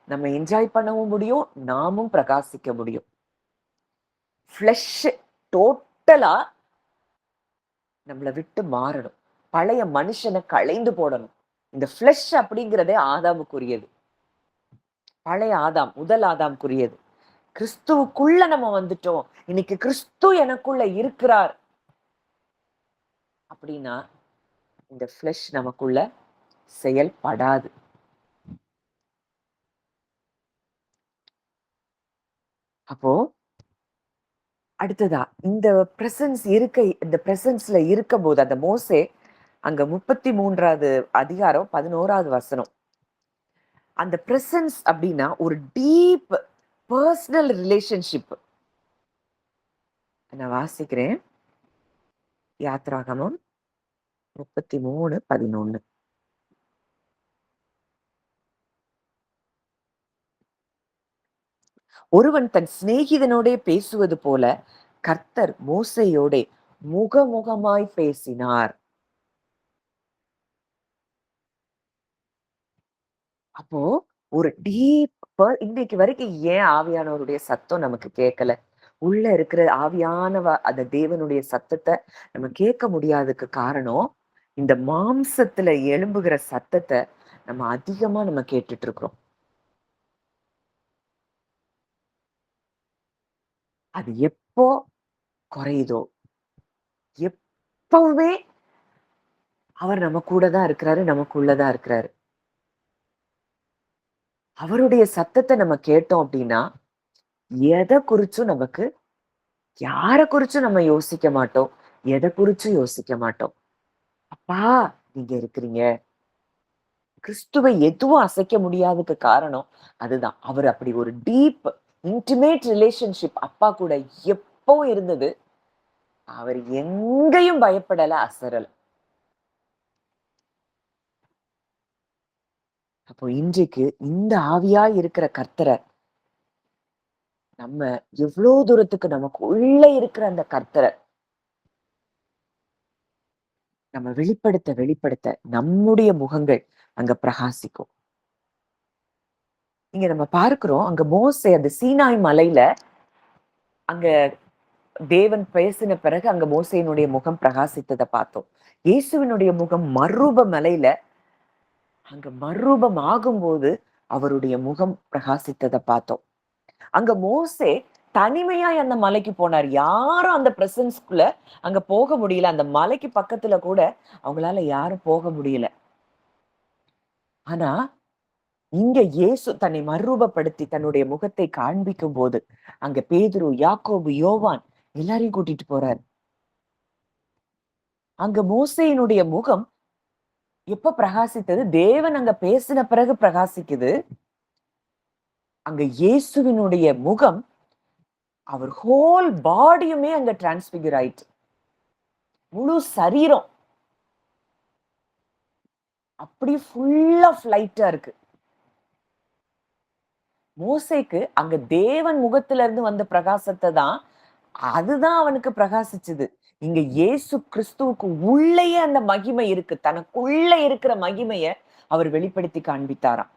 நம்ம என்ஜாய் பண்ணவும் முடியும். நாமும் பிரகாசிக்க முடியும். ஃப்ளஷ் டோட்டலா நம்மள விட்டு மாறணும். பழைய மனுஷன களைந்து போடணும். இந்த ஃப்ளஷ் அப்படிங்கிறதே ஆதாமுக்குரியது. பழைய ஆதாம், முதல் ஆதாம்க்குரியது. கிறிஸ்துவுக்குள்ள நம்ம வந்துட்டோம். இன்னைக்கு கிறிஸ்து எனக்குள்ள இருக்கிறார். அப்படின்னா, இந்த ஃப்ளஷ் நமக்குள்ள செயல்படாது. அப்போ அடுத்ததா இந்த பிரசன்ஸ்ல இருக்கும்போது அந்த மோசே அங்க 33வது அதிகாரம் 11வது வசனம். அந்த பிரசன்ஸ் அப்படின்னா ஒரு டீப் பர்சனல் ரிலேஷன்ஷிப். நான் வாசிக்கிறேன். யாத்ராகமம் 33:11. ஒருவன் தன் சிநேகிதனோடே பேசுவது போல கர்த்தர் மோசேயோடே முகமுகமாய் பேசினார். அப்போ ஒரு இன்னைக்கு வரைக்கும் ஏன் ஆவியானவருடைய சத்தம் நமக்கு கேட்கல? உள்ள இருக்கிற அந்த தேவனுடைய சத்தத்தை நம்ம கேட்க முடியாததுக்கு காரணம், இந்த மாம்சத்துல எழும்புகிற சத்தத்தை நம்ம அதிகமா நம்ம கேட்டுட்டு இருக்கிறோம். அது எப்போ குறையுதோ, எப்பவுமே அவர் நம்ம கூட தான் இருக்கிறாரு, நமக்குள்ளதான் இருக்கிறாரு. அவருடைய சத்தத்தை நம்ம கேட்டோம் அப்படின்னா, எதை குறிச்சும் யார குறிச்சும் நம்ம யோசிக்க மாட்டோம். எதை குறிச்சும் யோசிக்க மாட்டோம். அப்பா, நீங்க இருக்கிறீங்க. கிறிஸ்துவை எதுவும் அசைக்க முடியாததுக்கு காரணம் அதுதான். அவர் அப்படி ஒரு டீப் இன்டிமேட் ரிலேஷன்ஷிப் அப்பா கூட எப்பவும் இருந்தது. அவர் எங்கேயும் பயப்படல, அசரல. அப்போ இன்றைக்கு இந்த ஆவியா இருக்கிற கர்த்தரை நம்ம எவ்வளவு தூரத்துக்கு நமக்கு உள்ள இருக்கிற அந்த கர்த்தரை நம்ம வெளிப்படுத்த நம்முடைய முகங்கள் அங்க பிரகாசிக்கும். இங்க நம்ம பார்க்கிறோம், அங்க மோசே அந்த சீனாய் மலையில அங்க தேவன் பேசின பிறகு அங்க மோசேயினுடைய முகம் பிரகாசித்ததை பார்த்தோம். இயேசுவினுடைய முகம் மறுரூப மலையில அங்க மறுரூபம் ஆகும்போது அவருடைய முகம் பிரகாசித்ததை பார்த்தோம். அங்க மோசே தனிமையாய் அந்த மலைக்கு போனார். யாரும் அந்த பிரசன்ஸ்குள்ள அங்க போக முடியல. அந்த மலைக்கு பக்கத்துல கூட அவங்களால யாரும் போக முடியல. ஆனா இங்க இயேசு தன்னை மறுரூபப்படுத்தி தன்னுடைய முகத்தை காண்பிக்கும் போது அங்க பேதுரு, யாக்கோபு, யோவான் எல்லாரையும் கூட்டிட்டு போறார். அங்க மோசேயினுடைய முகம் எப்ப பிரகாசித்தது? தேவன் அங்க பேசின பிறகு பிரகாசிக்குது. அங்க இயேசுவினுடைய முகம் அவர் ஹோல் பாடியுமே அங்க டிரான்ஸ்பிகர் ஆயிட்டு. முழு சரீரம் அப்படியே ஃபுல் ஆஃப் லைட்டா இருக்கு. மோசேக்கு அங்க தேவன் முகத்துல இருந்து வந்த பிரகாசத்த தான் அதுதான் அவனுக்கு பிரகாசிச்சது. இங்க இயேசு கிறிஸ்துவுக்கு உள்ளேயே அந்த மகிமை இருக்கு. தனக்குள்ள இருக்கிற மகிமைய அவர் வெளிப்படுத்தி காண்பித்தாராம்.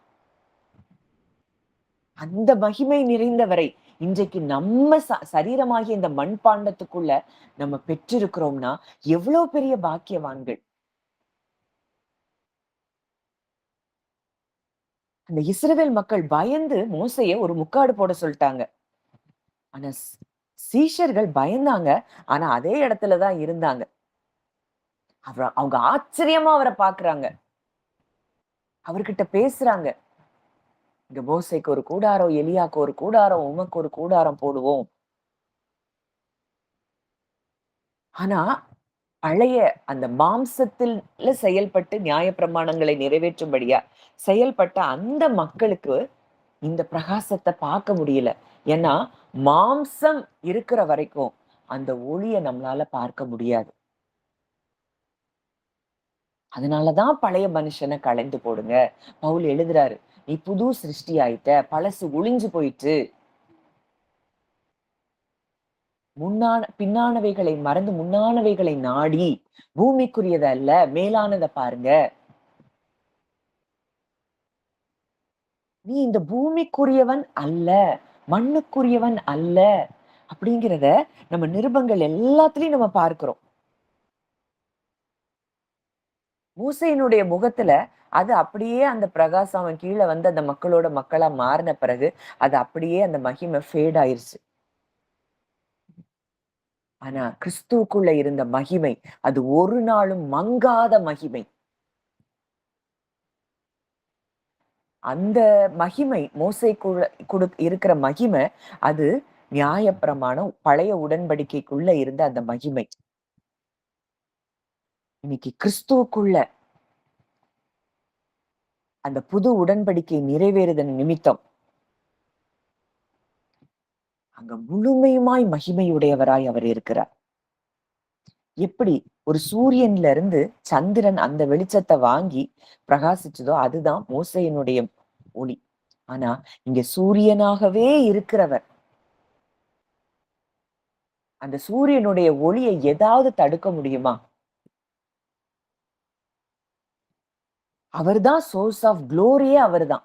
அந்த மகிமை நிறைந்தவரை இன்றைக்கு நம்ம சரீரமாகிய இந்த மண்பாண்டத்துக்குள்ள நம்ம பெற்றிருக்கிறோம்னா எவ்வளவு பெரிய பாக்கியவான்கள். அந்த இஸ்ரவேல் மக்கள் பயந்து மோசேய ஒரு முக்காடு போட சொல்லிட்டாங்க. ஆனா சீஷர்கள் பயந்தாங்க. ஆனா அதே இடத்துல தான் இருந்தாங்க. அவங்க ஆச்சரியமா அவரை பாக்குறாங்க. அவர்கிட்ட பேசுறாங்க. இங்க மோசேக்கு ஒரு கூடாரம், எலியாக்கு ஒரு கூடாரம், உமக்கு ஒரு கூடாரம் போடுவோம். ஆனா பழைய அந்த மாம்சத்தில செயல்பட்டு நியாயப்பிரமாணங்களை நிறைவேற்றும்படியா செயல்பட்ட அந்த மக்களுக்கு இந்த பிரகாசத்த பார்க்க முடியல. ஏன்னா மாம்சம் இருக்கிற வரைக்கும் அந்த ஒளிய நம்மளால பார்க்க முடியாது. அதனாலதான் பழைய மனுஷன களைந்து போடுங்க. பவுல் எழுதுறாரு. நீ புது சிருஷ்டி ஆயிட்ட. பழசு ஒளிஞ்சு போயிற்று. பின்னானவைகளை மறந்து முன்னானவைகளை நாடி, பூமிக்குரியத அல்ல, மேலானத பாருங்க. நீ இந்த பூமிக்குரியவன் அல்ல, மண்ணுக்குரியவன் அல்ல. அப்படிங்கிறத நம்ம நிருபங்கள் எல்லாத்துலயும் நம்ம பார்க்கிறோம். மூசையினுடைய முகத்துல அது அப்படியே அந்த பிரகாசம் அவன் கீழ வந்து அந்த மக்களோட மக்களா மாறின பிறகு, அது அப்படியே அந்த மகிமை ஃபேட் ஆயிருச்சு. ஆனா கிறிஸ்துவுக்குள்ள இருந்த மகிமை, அது ஒரு நாளும் மங்காத மகிமை. அந்த மகிமை மோசேக்குள்ள இருக்கிற மகிமை, அது நியாயப்பிரமாணம் பழைய உடன்படிக்கைக்குள்ள இருந்த அந்த மகிமை. இன்னைக்கு கிறிஸ்துவுக்குள்ள அந்த புது உடன்படிக்கை நிறைவேறுதல் நிமித்தம் அங்க முழுமையுமாய் மகிமையுடையவராய் அவர் இருக்கிறார். எப்படி ஒரு சூரியன்ல இருந்து சந்திரன் அந்த வெளிச்சத்தை வாங்கி பிரகாசிச்சதோ அதுதான் மோசேயினுடைய ஒளி. ஆனா இங்க சூரியனாகவே இருக்கிறவர் அந்த சூரியனுடைய ஒளியை ஏதாவது தடுக்க முடியுமா? அவர்தான் சோர்ஸ் ஆஃப் குளோரியே அவர்தான்.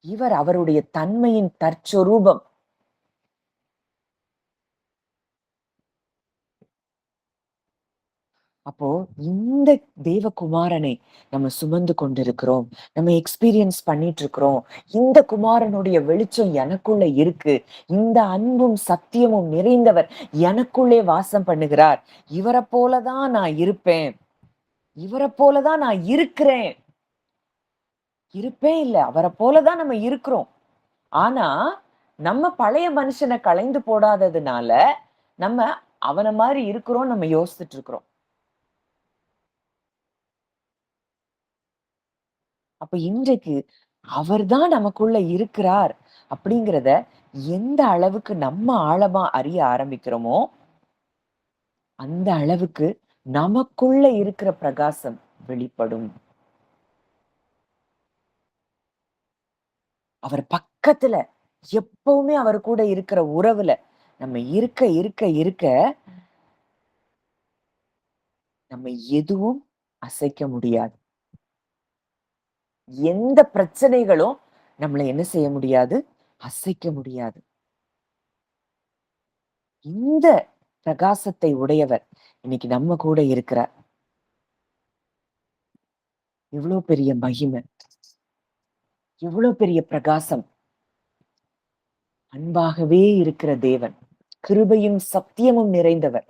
இவர் அவருடைய தன்மையின் தற்சொரூபம். அப்போ இந்த தேவகுமாரனை நம்ம சுமந்து கொண்டிருக்கிறோம். நம்ம எக்ஸ்பீரியன்ஸ் பண்ணிட்டு இருக்கிறோம். இந்த குமாரனுடைய வெளிச்சம் எனக்குள்ள இருக்கு. இந்த அன்பும் சத்தியமும் நிறைந்தவர் எனக்குள்ளே வாசம் பண்ணுகிறார். இவரை போலதான் நான் இருப்பேன். இவரை போலதான் நான் இருக்கிறேன். இருப்பேன் இல்ல. அவரை போலதான் நம்ம இருக்கிறோம். ஆனா நம்ம பழைய மனுஷனை களைந்து போடாததுனால நம்ம அவன மாதிரி இருக்கிறோம் நம்ம யோசிச்சுட்டு இருக்கிறோம். அப்ப இன்றைக்கு அவர்தான் நமக்குள்ள இருக்கிறார் அப்படிங்கிறத எந்த அளவுக்கு நம்ம ஆழமா அறிய ஆரம்பிக்கிறோமோ அந்த அளவுக்கு நமக்குள்ள இருக்கிற பிரகாசம் வெளிப்படும். அவர் பக்கத்துல எப்பவுமே அவர் கூட இருக்கிற உறவுல நம்ம இருக்க இருக்க இருக்க நம்ம எதுவும் அசைக்க முடியாது. எந்த பிரச்சனைகளும் நம்மள என்ன செய்ய முடியாது? அசைக்க முடியாது. இந்த பிரகாசத்தை உடையவர் இன்னைக்கு நம்ம கூட இருக்கிறார். எவ்வளவு பெரிய மகிமை! எவ்வளவு பெரிய பிரகாசம்! அன்பாகவே இருக்கிற தேவன். கிருபையும் சத்தியமும் நிறைந்தவர்.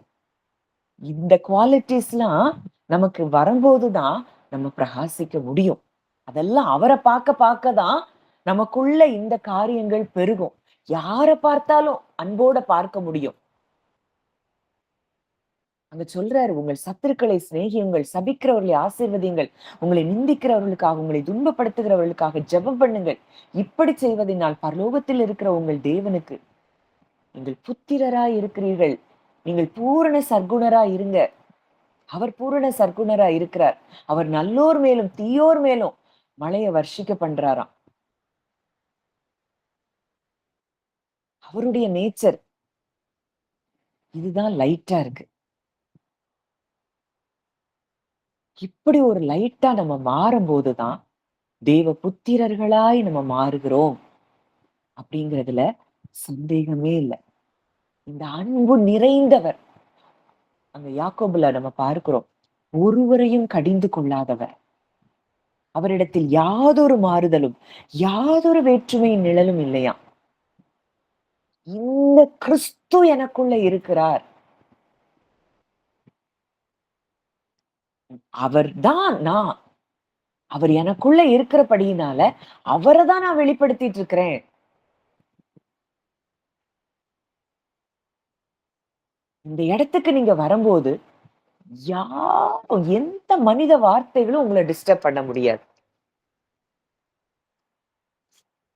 இந்த குவாலிட்டிஸ்லாம் நமக்கு வரும்போதுதான் நம்ம பிரகாசிக்க முடியும். அதெல்லாம் அவரை பார்க்க தான் நமக்குள்ள இந்த காரியங்கள் பெருகும். யார பார்த்தாலும் அன்போட பார்க்க முடியும். அங்க சொல்றாரு, உங்கள் சத்துருக்களை சிநேகியுங்கள், சபிக்கிறவர்களை ஆசீர்வதியுங்கள், உங்களை நிந்திக்கிறவர்களுக்காக, உங்களை துன்பப்படுத்துகிறவர்களுக்காக ஜெபம் பண்ணுங்கள். இப்படி செய்வதினால் பரலோகத்தில் இருக்கிற உங்கள் தேவனுக்கு நீங்கள் புத்திரராய் இருக்கிறீர்கள். நீங்கள் பூரண சற்குணராய் இருங்க. அவர் பூரண சற்குணரா இருக்கிறார். அவர் நல்லோர் மேலும், தீயோர் மேலும் மழைய வர்ஷிக்க பண்றாராம். அவருடைய நேச்சர் இதுதான் லைட்டா இருக்கு. இப்படி ஒரு லைட்டா நம்ம மாறும்போது தான், தேவ புத்திரர்களாய் நம்ம மாறுகிறோம் அப்படிங்கிறதுல சந்தேகமே இல்ல. இந்த அன்பு நிறைந்தவர். அங்க யாக்கோபுல நம்ம பார்க்கிறோம். ஒருவரையும் கடிந்து கொள்ளாதவர். அவரிடத்தில் யாதொரு மாறுதலும், யாதொரு வேற்றுமையின் நிழலும் இல்லையாம். இந்த கிறிஸ்து எனக்குள்ள இருக்கிறார். அவர்தான் நான். அவர் எனக்குள்ள இருக்கிறபடியினால, அவர தான் நான் வெளிப்படுத்திட்டு இருக்கிறேன். இந்த இடத்துக்கு நீங்க வரும்போது, யாரும் எந்த மனித வார்த்தைகளும் உங்கள டிஸ்டர்ப் பண்ண முடியாது.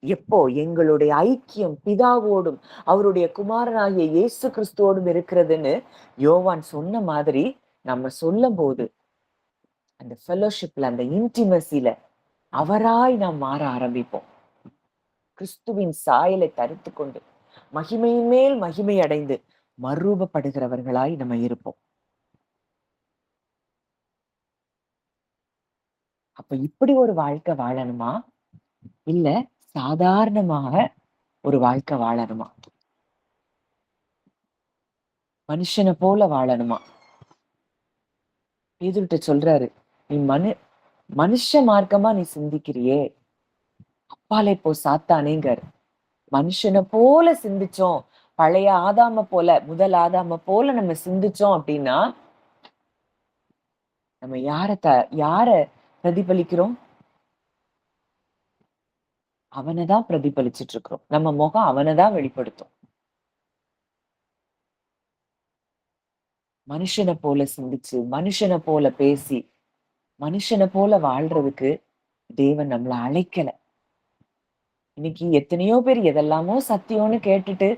எப்போ எங்களுடைய ஐக்கியம் பிதாவோடும், அவருடைய குமாரனாகிய இயேசு கிறிஸ்துவோடும் இருக்கிறதுன்னு யோவான் சொன்ன மாதிரி, நம்ம சொல்லும்போது, அந்த ஃபெலோஷிப்ல, அந்த இன்டிமசில அவராய் நாம் மாற ஆரம்பிப்போம். கிறிஸ்துவின் சாயலை தரித்துக் கொண்டு, மகிமையின் மேல் மகிமை அடைந்து, மறுரூபப்படுகிறவர்களாய் நம்ம இருப்போம். அப்ப இப்படி ஒரு வாழ்க்கை வாழணுமா? இல்ல சாதாரணமாக ஒரு வாழ்க்கை வாழணுமா? மனுஷனை போல வாழணுமா? பேதுருட்ட சொல்றாரு, நீ மனுஷ மார்க்கமா நீ சிந்திக்கிறியே, அப்பாலே போ சாத்தானேங்காரு. மனுஷனை போல சிந்திச்சோம், பழைய ஆதாம போல, முதல் ஆதாம போல நம்ம சிந்திச்சோம் அப்படின்னா, நம்ம யார பிரதிபலிக்கிறோம்? அவனைதான் பிரதிபலிச்சிட்டு இருக்கிறோம். நம்ம முகம் அவனைதான் வெளிப்படுத்தும். மனுஷனை போல சிந்திச்சு, மனுஷனை போல பேசி, மனுஷனை போல வாழ்றதுக்கு தேவன் நம்மள அழைக்கல. இன்னைக்கு எத்தனையோ பேர் எதெல்லாமோ சத்தியம்னு கேட்டுட்டு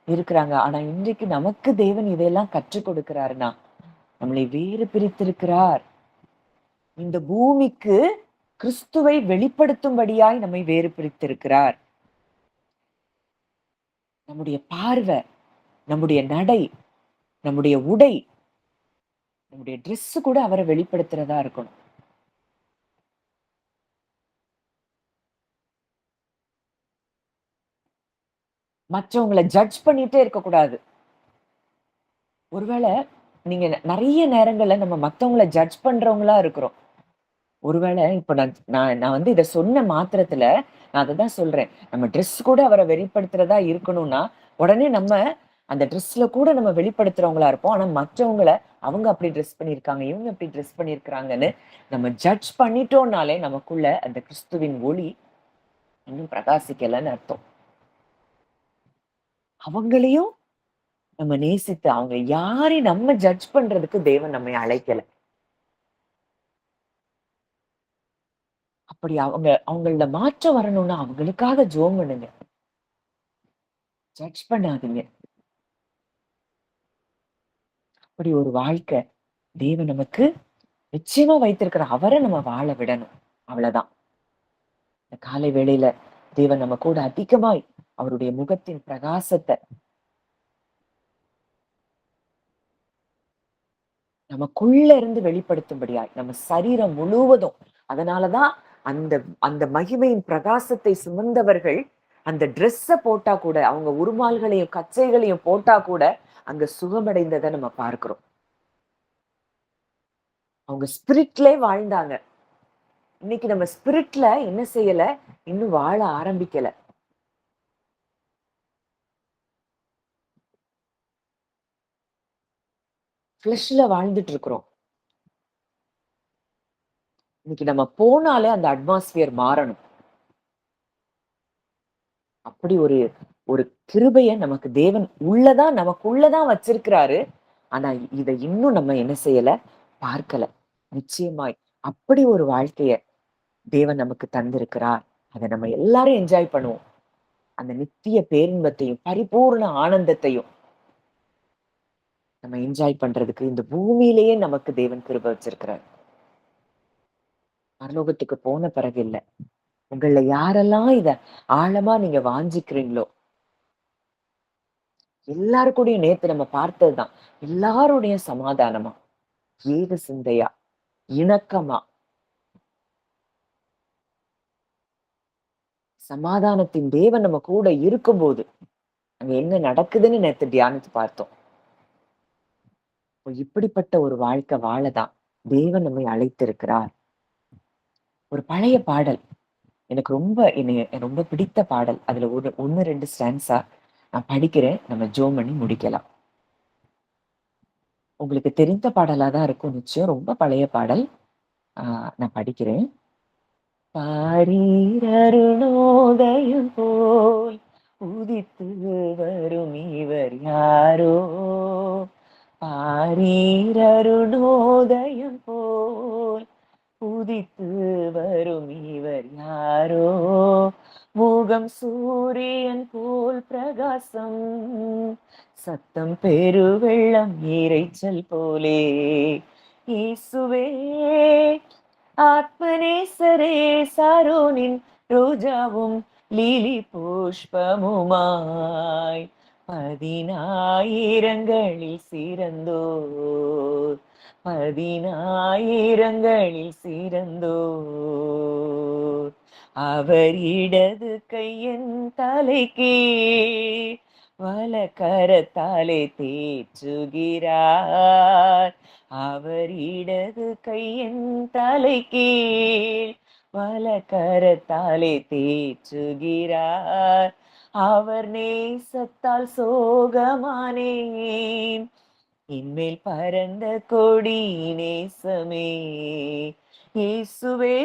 இருக்கிறாங்க. ஆனா இன்றைக்கு நமக்கு தேவன் இதையெல்லாம் கற்றுக் கொடுக்கிறாருன்னா, நம்மளை வேறு பிரித்திருக்கிறார். இந்த பூமிக்கு கிறிஸ்துவை வெளிப்படுத்தும்படியாய் நம்மை வேறு பிரித்திருக்கிறார். நம்முடைய பார்வை, நம்முடைய நடை, நம்முடைய உடை, நம்முடைய ட்ரெஸ் கூட அவரை வெளிப்படுத்துறதா இருக்கணும். மற்றவங்கள ஜட்ஜ் பண்ணிட்டே இருக்கக்கூடாது. ஒருவேளை நீங்க நெறைய நேரங்கள்ல நம்ம மத்தவங்கள ஜட்ஜ் பண்றவங்களா இருக்கிறோம். ஒருவேளை இப்ப நான் நான் நான் வந்து இத சொன்ன மாத்திரத்துல, நான் அததான் சொல்றேன். நம்ம ட்ரெஸ் கூட அவர வெளிப்படுத்துறதா இருக்கணும்னா, உடனே நம்ம அந்த ட்ரெஸ்ல கூட நம்ம வெளிப்படுத்துறவங்களா இருப்போம். ஆனா மற்றவங்கள அவங்க அப்படி ட்ரெஸ் பண்ணியிருக்காங்க, இவங்க இப்படி ட்ரெஸ் பண்ணியிருக்கிறாங்கன்னு நம்ம ஜட்ஜ் பண்ணிட்டோம்னாலே நமக்குள்ள அந்த கிறிஸ்துவின் ஒளி இன்னும் பிரகாசிக்கலன்னு அர்த்தம். அவங்களையும் நம்ம நேசித்து, அவங்க யாரையும் நம்ம ஜட்ஜ் பண்றதுக்கு தேவன் நம்மை அழைக்கல. அப்படி அவங்கள்ல மாற்றம் வரணும்னா அவங்களுக்காக ஜெபம் பண்ணுங்க. ஜட்ஜ் பண்ணாதீங்க. அப்படி ஒரு வாழ்க்கை தேவன் நமக்கு நிச்சயமா வைத்திருக்கிற அவர நம்ம வாழ விடணும். அவ்வளவுதான். இந்த காலை வேளையில தேவன் நம்ம கூட அதிகமாய் அவருடைய முகத்தின் பிரகாசத்த நமக்குள்ள இருந்து வெளிப்படுத்தும்படியாய், நம்ம சரீரம் முழுவதும். அதனாலதான் அந்த அந்த மகிமையின் பிரகாசத்தை சுமந்தவர்கள் அந்த ட்ரெஸ்ஸ போட்டா கூட, அவங்க உருமால்களையும் கச்சைகளையும் போட்டா கூட அங்க சுகமடைந்ததை நம்ம பார்க்கிறோம். அவங்க ஸ்பிரிட்லே வாழ்ந்தாங்க. இன்னைக்கு நம்ம ஸ்பிரிட்ல என்ன செய்யல? இன்னும் வாழ ஆரம்பிக்கல. ஃபிளஷ்ல வாழ்ந்துட்டு இருக்கிறோம். இன்னைக்கு நம்ம போனாலே அந்த அட்மாஸ்பியர் மாறணும். அப்படி ஒரு ஒரு கிருபைய நமக்கு தேவன் நமக்குள்ளதான் வச்சிருக்கிறாரு. ஆனா இத இன்னும் நம்ம என்ன செய்யல? பார்க்கல. நிச்சயமாய் அப்படி ஒரு வாழ்க்கைய தேவன் நமக்கு தந்திருக்கிறார். அத நம்ம எல்லாரும் என்ஜாய் பண்ணுவோம். அந்த நித்திய பேரின்பத்தையும், பரிபூரண ஆனந்தத்தையும் நம்ம என்ஜாய் பண்றதுக்கு இந்த பூமியிலேயே நமக்கு தேவன் கிருபை வச்சிருக்கிறார். பரலோகத்துக்கு போன பிறகு இல்ல. உங்கள்ல யாரெல்லாம் இத ஆழமா நீங்க வாஞ்சிக்கிறீங்களோ, எல்லார் கூடயும் நேத்து நம்ம பார்த்ததுதான். எல்லாருடைய சமாதானமா, ஏக சிந்தையா, இணக்கமா, சமாதானத்தின் தேவன் நம்ம கூட இருக்கும்போது, அங்க என்ன நடக்குதுன்னு நேத்து தியானித்து பார்த்தோம். இப்போ இப்படிப்பட்ட ஒரு வாழ்க்கை வாழதான் தேவன் நம்மை அழைத்திருக்கிறார். ஒரு பழைய பாடல் எனக்கு என்னைய ரொம்ப பிடித்த பாடல். அதுல 1, 2 ஸ்டான்ஸா நான் படிக்கிறேன். நம்ம ஜெபம் பண்ணி முடிக்கலாம். உங்களுக்கு தெரிந்த பாடலா தான் இருக்கும் நிச்சயம். ரொம்ப பழைய பாடல். ஆ நான் படிக்கிறேன். பாரீரருணோதயம் போல் உதித்து வரும் இவர் யாரோ? பாரீரருணோதயம் போல் உதித்து வரும் இவர் யாரோ? முகம் சூரியன் போல் பிரகாசம், சத்தம் பெருவெள்ளம் இரைச்சல் போலே. இயேசுவே ஆத்மநேசரே, சாரோனின் ரோஜாவும் லீலி புஷ்பமுமாய், பதினாயிரங்களில் சிறந்தோர், பதினாயிரங்களில் சிறந்தோர். அவர் இடது கையின் தலைக்கு வலக்கரத்தாலே தேற்றுகிறார். அவர் இடது கையின் தலைக்கீழ் வலக்கரத்தாலே தேற்றுகிறார். அவர் நேசத்தால் சோகமானேன், இன்மேல் பரந்த கொடி நேசமே. இயேசுவே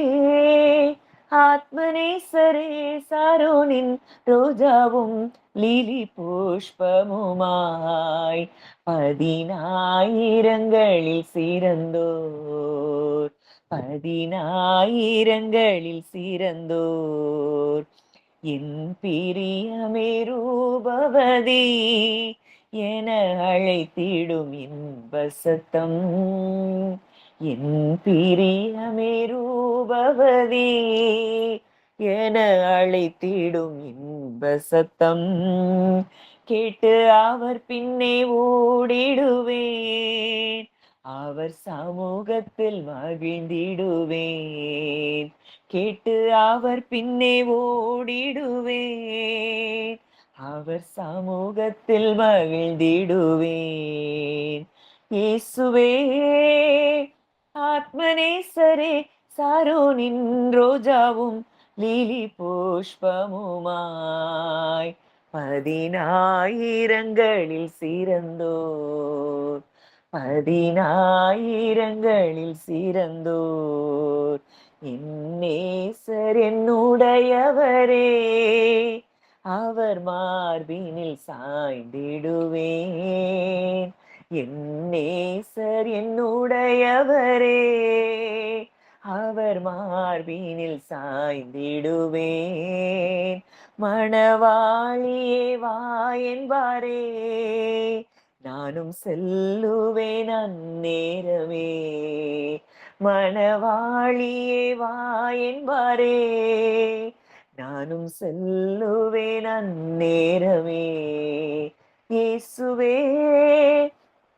ஆத்மநேசரே, சாரோனின் ரோஜாவும் லீலி புஷ்பமுமாய், பதினாயிரங்களில் சிறந்தோர், பதினாயிரங்களில் சிறந்தோர். என் பிரியமே ரூபவதி என அழைத்திடும் இன்ப சத்தம், என் பிரியமே ரூபவதி என அழைத்திடும் இன்ப சத்தம், கேட்டு அவர் பின்னே ஓடிடுவேன், அவர் சமூகத்தில் மகிழ்ந்திடுவேன். கேட்டு அவர் பின்னே ஓடிடுவேன், அவர் சமூகத்தில் மகிழ்ந்திடுவேன். இயேசுவே ஆத்மநேசரே, சாரோனின் ரோஜாவும் லீலி புஷ்பமுமாய், பதினாயிரங்களில் சிறந்தோர், பதினாயிரங்களில் சிறந்தோர். என் நேசர் என்னுடையவரே, அவர் மார்பினில் சாய்ந்திடுவேன். என் நேசர் என்னுடையவரே, அவர் மார்பினில் சாய்ந்திடுவேன். மணவாளியே வா என்பாரே, நானும் செல்லுவேன் அந்நேரமே. மணவாளியே வா என்பாரே, நானும் செல்லுவேன் அந்நேரமே. இயேசுவே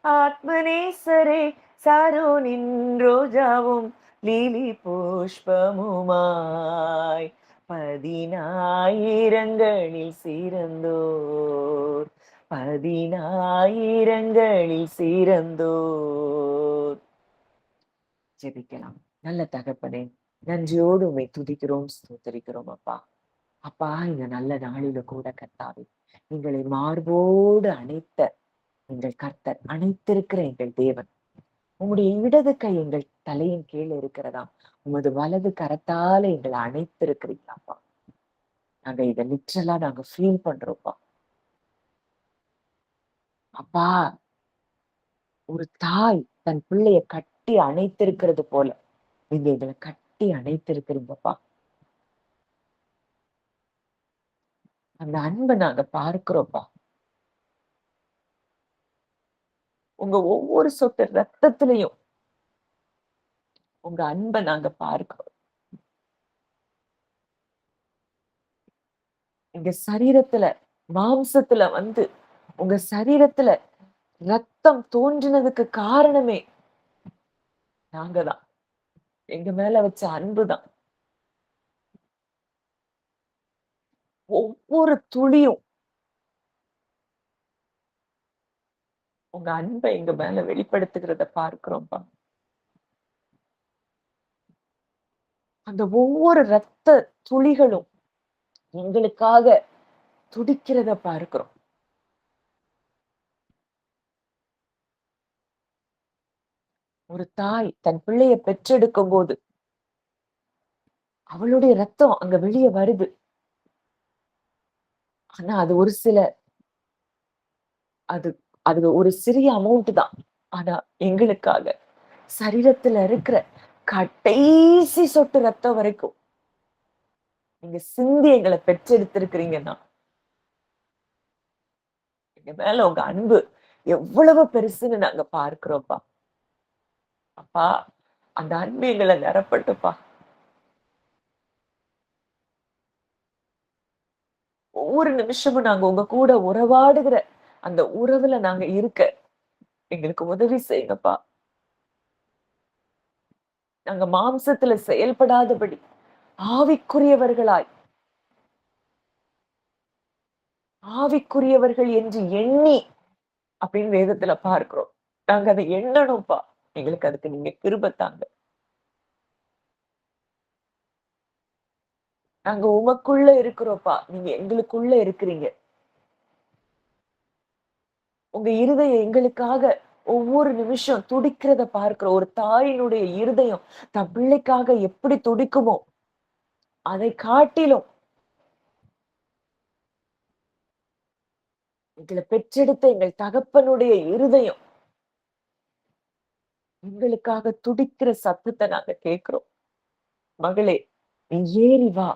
ஆத்மநேசரே, சாரோனின் ரோஜாவும் லீலி புஷ்பமுமாய், பதினாயிரங்களில் சிறந்தோர், பதினாயிரங்களில் சிறந்தோர். ஜெபிக்கலாம். நல்ல தகப்பனே, நன்றியோடு உம்மை துதிக்கிறோம், ஸ்தோத்தரிக்கிறோம் அப்பா. அப்பா, இந்த நல்ல நாளில கூட கர்த்தாவே, எங்களை மார்போடு அணைத்த எங்கள் கர்த்தர், அணைத்திருக்கிற எங்கள் தேவன். உம்முடைய இடது கை எங்கள் தலையின் கீழ் இருக்கிறதாம். உமது வலது கரத்தால எங்களை அணைத்திருக்கிறீங்களாப்பா. நாங்க இதை லிட்ரலா நாங்க ஃபீல் பண்றோம்ப்பா. அப்பா, ஒரு தாய் தன் பிள்ளைய கட்டி அணைத்திருக்கிறது போல நீங்க எங்களை கட்டி அணைத்திருக்கிறீங்கப்பா. அந்த அன்பை நாங்க பார்க்கிறோம்ப்பா. உங்க ஒவ்வொரு சொட்டு ரத்தத்திலையும் உங்க அன்பை நாங்க பார்க்கிறோம். எங்க சரீரத்துல மாம்சத்துல வந்து உங்க சரீரத்துல ரத்தம் தோன்றினதுக்கு காரணமே நாங்க தான். எங்க மேல வச்ச அன்புதான். ஒவ்வொரு துளியும் உங்க அன்பை எங்க மேல வெளிப்படுத்துகிறத பார்க்கிறோம்ப்பா. அந்த ஒவ்வொரு ரத்த துளிகளும் எங்களுக்காக துடிக்கிறத பார்க்கிறோம். ஒரு தாய் தன் பிள்ளைய பெற்றெடுக்கும் போது அவளுடைய ரத்தம் அங்க வெளியே வருது. ஆனா அது ஒரு சில அது அது ஒரு சிறிய அமௌண்ட் தான். ஆனா எங்களுக்காக சரீரத்துல இருக்கிற கடைசி சொட்டு ரத்தம் வரைக்கும் நீங்க சிந்தி எங்களை பெற்றெடுத்திருக்கிறீங்கன்னா எங்க மேல உங்க அன்பு எவ்வளவு பெருசுன்னு நாங்க பார்க்கிறோம்ப்பா. அப்பா, அந்த அன்பு எங்களை நிரப்பட்டுப்பா. ஒவ்வொரு நிமிஷமும் நாங்க உங்க கூட உறவாடுகிற அந்த உறவுல நாங்க இருக்க எங்களுக்கு உதவி செய்யுங்கப்பா. நாங்க மாம்சத்துல செயல்படாதபடி ஆவிக்குரியவர்களாய் ஆவிக்குரியவர்கள் என்று எண்ணி அப்படின்னு வேதத்துல பார்க்கிறோம். நாங்க அதை எண்ணணும்ப்பா. எங்களுக்கு அதுக்கு நீங்க கிருபை தாங்க. நாங்க உமக்குள்ள இருக்கிறோம்ப்பா. நீங்க எங்களுக்குள்ள இருக்கிறீங்க. உங்க இருதயம் எங்களுக்காக ஒவ்வொரு நிமிஷம் துடிக்கிறத பார்க்கிறோம். ஒரு தாயினுடைய இருதயம் தன் பிள்ளைக்காக எப்படி துடிக்குமோ அதை காட்டிலும் எங்களை பெற்றெடுத்த எங்கள் தகப்பனுடைய இருதயம் எங்களுக்காக துடிக்கிற சத்தத்தை நாங்க கேட்கிறோம். மகளே, நீ ஏறி வா.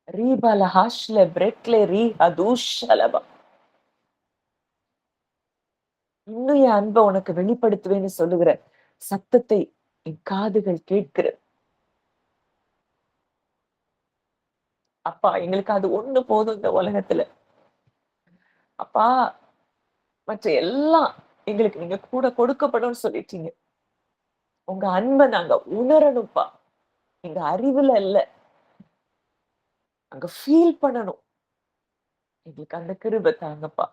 ரீபால ஹாஷ்ல பிரெக்லே ரீ அதூஷலபா. இன்னும் என் அன்பை உனக்கு வெளிப்படுத்துவேன்னு சொல்லுகிற சத்தத்தை என் காதுகள் கேட்கிற. அப்பா, எங்களுக்கு அது ஒண்ணு போதும் இந்த உலகத்துல. அப்பா, மற்ற எல்லாம் எங்களுக்கு நீங்க கூட கொடுக்கப்படும் சொல்லிட்டீங்க. உங்க அன்பை நாங்க உணரணும்ப்பா. எங்க அறிவுல இல்ல, அங்க ஃபீல் பண்ணணும். எங்களுக்கு அந்த கிருபை தாங்கப்பா.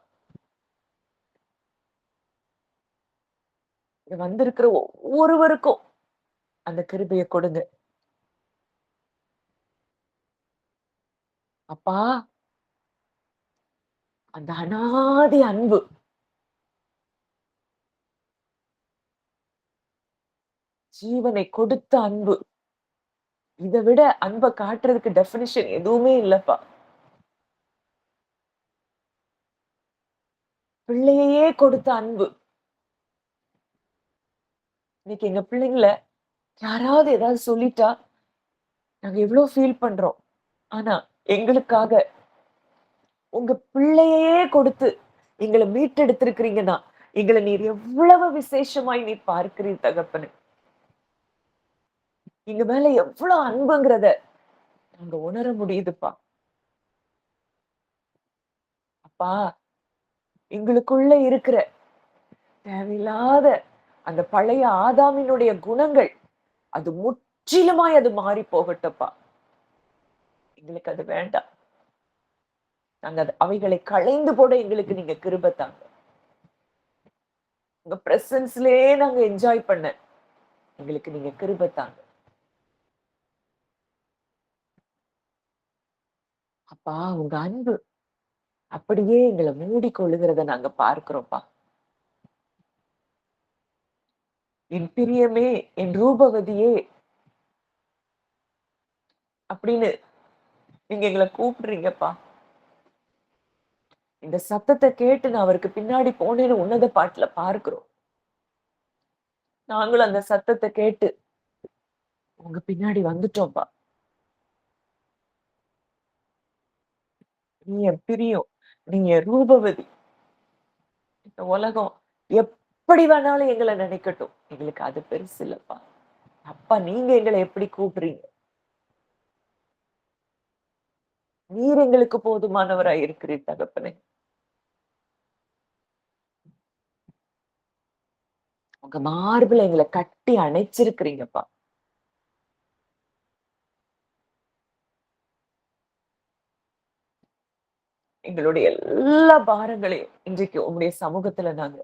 இங்க வந்திருக்கிற ஒவ்வொருவருக்கும் அந்த கிருபையை கொடுங்க. அப்பா, அந்த அனாதி அன்பு, ஜீவனை கொடுத்த அன்பு, இதை விட அன்பை காட்டுறதுக்கு டெபினிஷன் எதுவுமே இல்லப்பா. பிள்ளையே கொடுத்த அன்பு. இன்னைக்கு எங்க பிள்ளைங்கள யாராவது ஏதாவது சொல்லிட்டா நாங்க எவ்வளவு ஃபீல் பண்றோம். ஆனா எங்களுக்காக உங்க பிள்ளையே கொடுத்து எங்களை மீட்டெடுத்திருக்கிறீங்கன்னா எங்களை நீர் எவ்வளவு விசேஷமாய் நீர் பார்க்கிறீர் தகப்பனு. எங்க மேல எவ்வளவு அன்புங்கிறத நாங்க உணர முடியுதுப்பா. அப்பா, எங்களுக்குள்ள இருக்கிற தேவையில்லாத அந்த பழைய ஆதாமினுடைய குணங்கள் அது முற்றிலுமாய் அது மாறி போகட்டப்பா. எங்களுக்கு அது வேண்டாம். நாங்க அவைகளை களைந்து போட எங்களுக்கு நீங்க கிருபை தாங்க. உங்க பிரசன்ஸ்லயே நாங்க என்ஜாய் பண்ண எங்களுக்கு நீங்க கிருபை தாங்க. அப்பா, உங்க அன்பு அப்படியே எங்களை மூடிக்கொள்ளுகிறத நாங்க பார்க்கிறோம்ப்பா. என் பிரியமே, என் ரூபவதியே அப்படின்னு நீங்க எங்களை கூப்பிடுறீங்கப்பா. இந்த சத்தத்தை கேட்டு நான் அவருக்கு பின்னாடி போனேன்னு உன்னத பாட்டுல பார்க்கிறோம். நாங்களும் அந்த சத்தத்தை கேட்டு உங்க பின்னாடி வந்துட்டோம்ப்பா. நீ என் பிரியம், நீ என் ரூபவதி. இந்த உலகம் எப்படி வேணாலும் எங்களை நினைக்கட்டும், எங்களுக்கு அது பெருசு இல்லப்பா. அப்பா, நீங்க எங்களை எப்படி கூப்பிடுறீங்க? நீர் எங்களுக்கு போதுமானவராய் இருக்கிறீர் தகப்பனே. உங்க மார்புல எங்களை கட்டி அணைச்சிருக்கிறீங்கப்பா. எங்களுடைய எல்லா பாரங்களையும் இன்றைக்கு உங்களுடைய சமூகத்துல நாங்க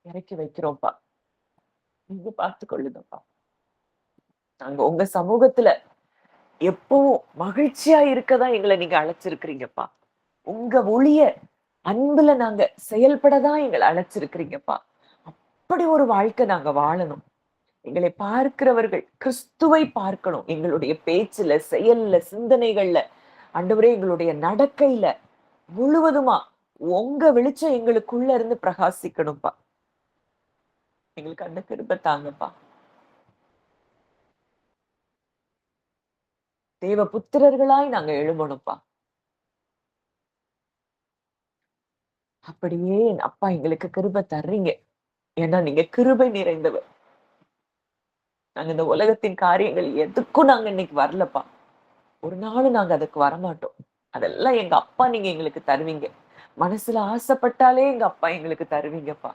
இறக்கி வைக்கிறோம்ப்பா. நீங்க பார்த்து கொள்ளுங்கப்பா. நாங்க உங்க சமூகத்துல எப்பவும் மகிழ்ச்சியா இருக்கதான் எங்களை நீங்க அழைச்சிருக்கிறீங்கப்பா. உங்க ஒளிய அன்புல நாங்க செயல்படதான் எங்களை அழைச்சிருக்கிறீங்கப்பா. அப்படி ஒரு வாழ்க்கை நாங்க வாழணும். எங்களை பார்க்கிறவர்கள் கிறிஸ்துவை பார்க்கணும். எங்களுடைய பேச்சுல, செயல்ல, சிந்தனைகள்ல, ஆண்டவரே எங்களுடைய நடக்கையில முழுவதுமா உங்க வெளிச்சம் எங்களுக்குள்ள இருந்து பிரகாசிக்கணும்ப்பா. எங்களுக்கு அந்த கிருபை தாங்கப்பா. தேவ புத்திரர்களாய் நாங்க எழும்பணும்ப்பா. அப்படியே அப்பா எங்களுக்கு கிருபை தர்றீங்க. ஏன்னா நீங்க கிருபை நிறைந்தவர். நாங்க இந்த உலகத்தின் காரியங்கள் எதுக்கும் நாங்க இன்னைக்கு வரலப்பா. ஒரு நாளும் நாங்க அதுக்கு வரமாட்டோம். அதெல்லாம் எங்க அப்பா நீங்க எங்களுக்கு தருவீங்க. மனசுல ஆசைப்பட்டாலே எங்க அப்பா எங்களுக்கு தருவீங்கப்பா.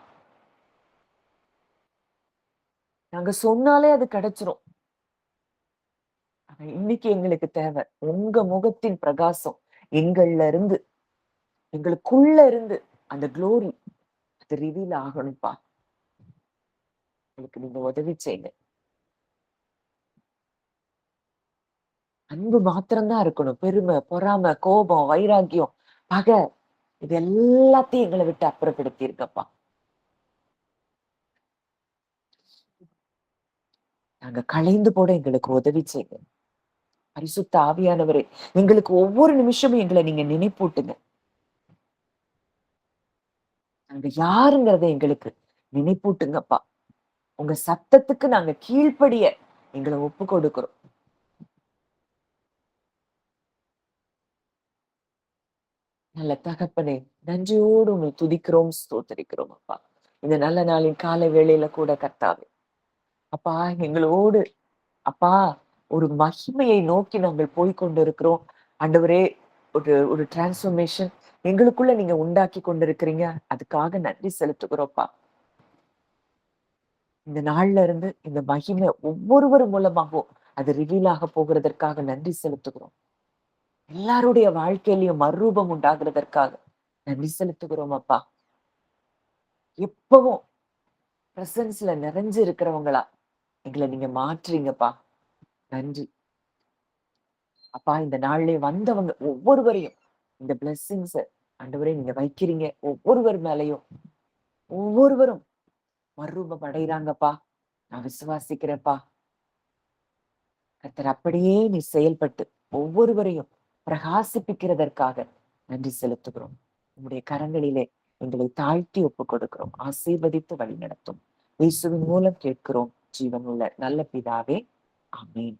நாங்க சொன்னாலே அது கிடைச்சிரும். ஆனா இன்னைக்கு எங்களுக்கு தேவை உங்க முகத்தின் பிரகாசம் எங்கள்ல இருந்து, எங்களுக்குள்ள இருந்து அந்த குளோரி அது ரிவீல் ஆகணும்ப்பா. எனக்கு நீங்க உதவி செய்யுங்க. அன்பு மாத்திரம்தான் இருக்கணும். பெருமை, பொறாமை, கோபம், வைராக்கியம், பகை, இது எல்லாத்தையும் எங்களை விட்டு அப்புறப்படுத்தி இருக்கப்பா. நாங்க கலைந்து போட எங்களுக்கு உதவி செய்யுங்க. பரிசுத்த ஆவியானவரே, எங்களுக்கு ஒவ்வொரு நிமிஷமும் எங்களை நீங்க நினைப்பூட்டுங்க. நாங்க யாருங்கிறத எங்களுக்கு நினைப்பூட்டுங்கப்பா. உங்க சத்தத்துக்கு நாங்க கீழ்ப்படிய எங்களை ஒப்பு கொடுக்கிறோம். நல்ல தகப்பனே, நன்றியோடு உங்களை துதிக்கிறோம், ஸ்தோத்தரிக்கிறோம் அப்பா. இந்த நல்ல நாளின் காலை வேளையில கூட கர்த்தாவே, அப்பா எங்களோடு அப்பா ஒரு மகிமையை நோக்கி நாங்கள் போய்க்கொண்டிருக்கிறோம். ஆண்டவரே, ஒரு ஒரு டிரான்ஸ்ஃபர்மேஷன் எங்களுக்குள்ள நீங்க உண்டாக்கி கொண்டிருக்கிறீங்க. அதுக்காக நன்றி செலுத்துகிறோம்ப்பா. இந்த நாள்ல இருந்து இந்த மகிமை ஒவ்வொருவர் மூலமாகவும் அது ரிவீல் ஆக போகிறதற்காக நன்றி செலுத்துகிறோம். எல்லாருடைய வாழ்க்கையிலையும் மறுரூபம் உண்டாகிறதற்காக நன்றி செலுத்துகிறோம் அப்பா. எப்பவும் பிரசன்ஸ்ல நிறைஞ்சு இருக்கிறவங்களா எங்களை நீங்க மாற்றுறீங்கப்பா. நன்றி அப்பா. இந்த நாள்லயே வந்தவங்க ஒவ்வொருவரையும் இந்த பிளெஸ்ஸிங்ஸ் ஆண்டவரே நீங்க வைக்கிறீங்க. ஒவ்வொருவர் மேலையும் ஒவ்வொருவரும் மறுரூபம் அடைகிறாங்கப்பா. நான் விசுவாசிக்கிறேன்ப்பா. கர்த்தர் அப்படியே நீ செயல்பட்டு ஒவ்வொருவரையும் பிரகாசிப்பிக்கிறதற்காக நன்றி செலுத்துகிறோம். உங்களுடைய கரங்களிலே எங்களை தாழ்த்தி ஒப்புக் கொடுக்கிறோம். ஆசீர்வதித்து வழி நடத்தும். இயேசுவின் மூலம் கேட்கிறோம் ஜீவனுள்ள நல்ல பிதாவே. ஆமென்.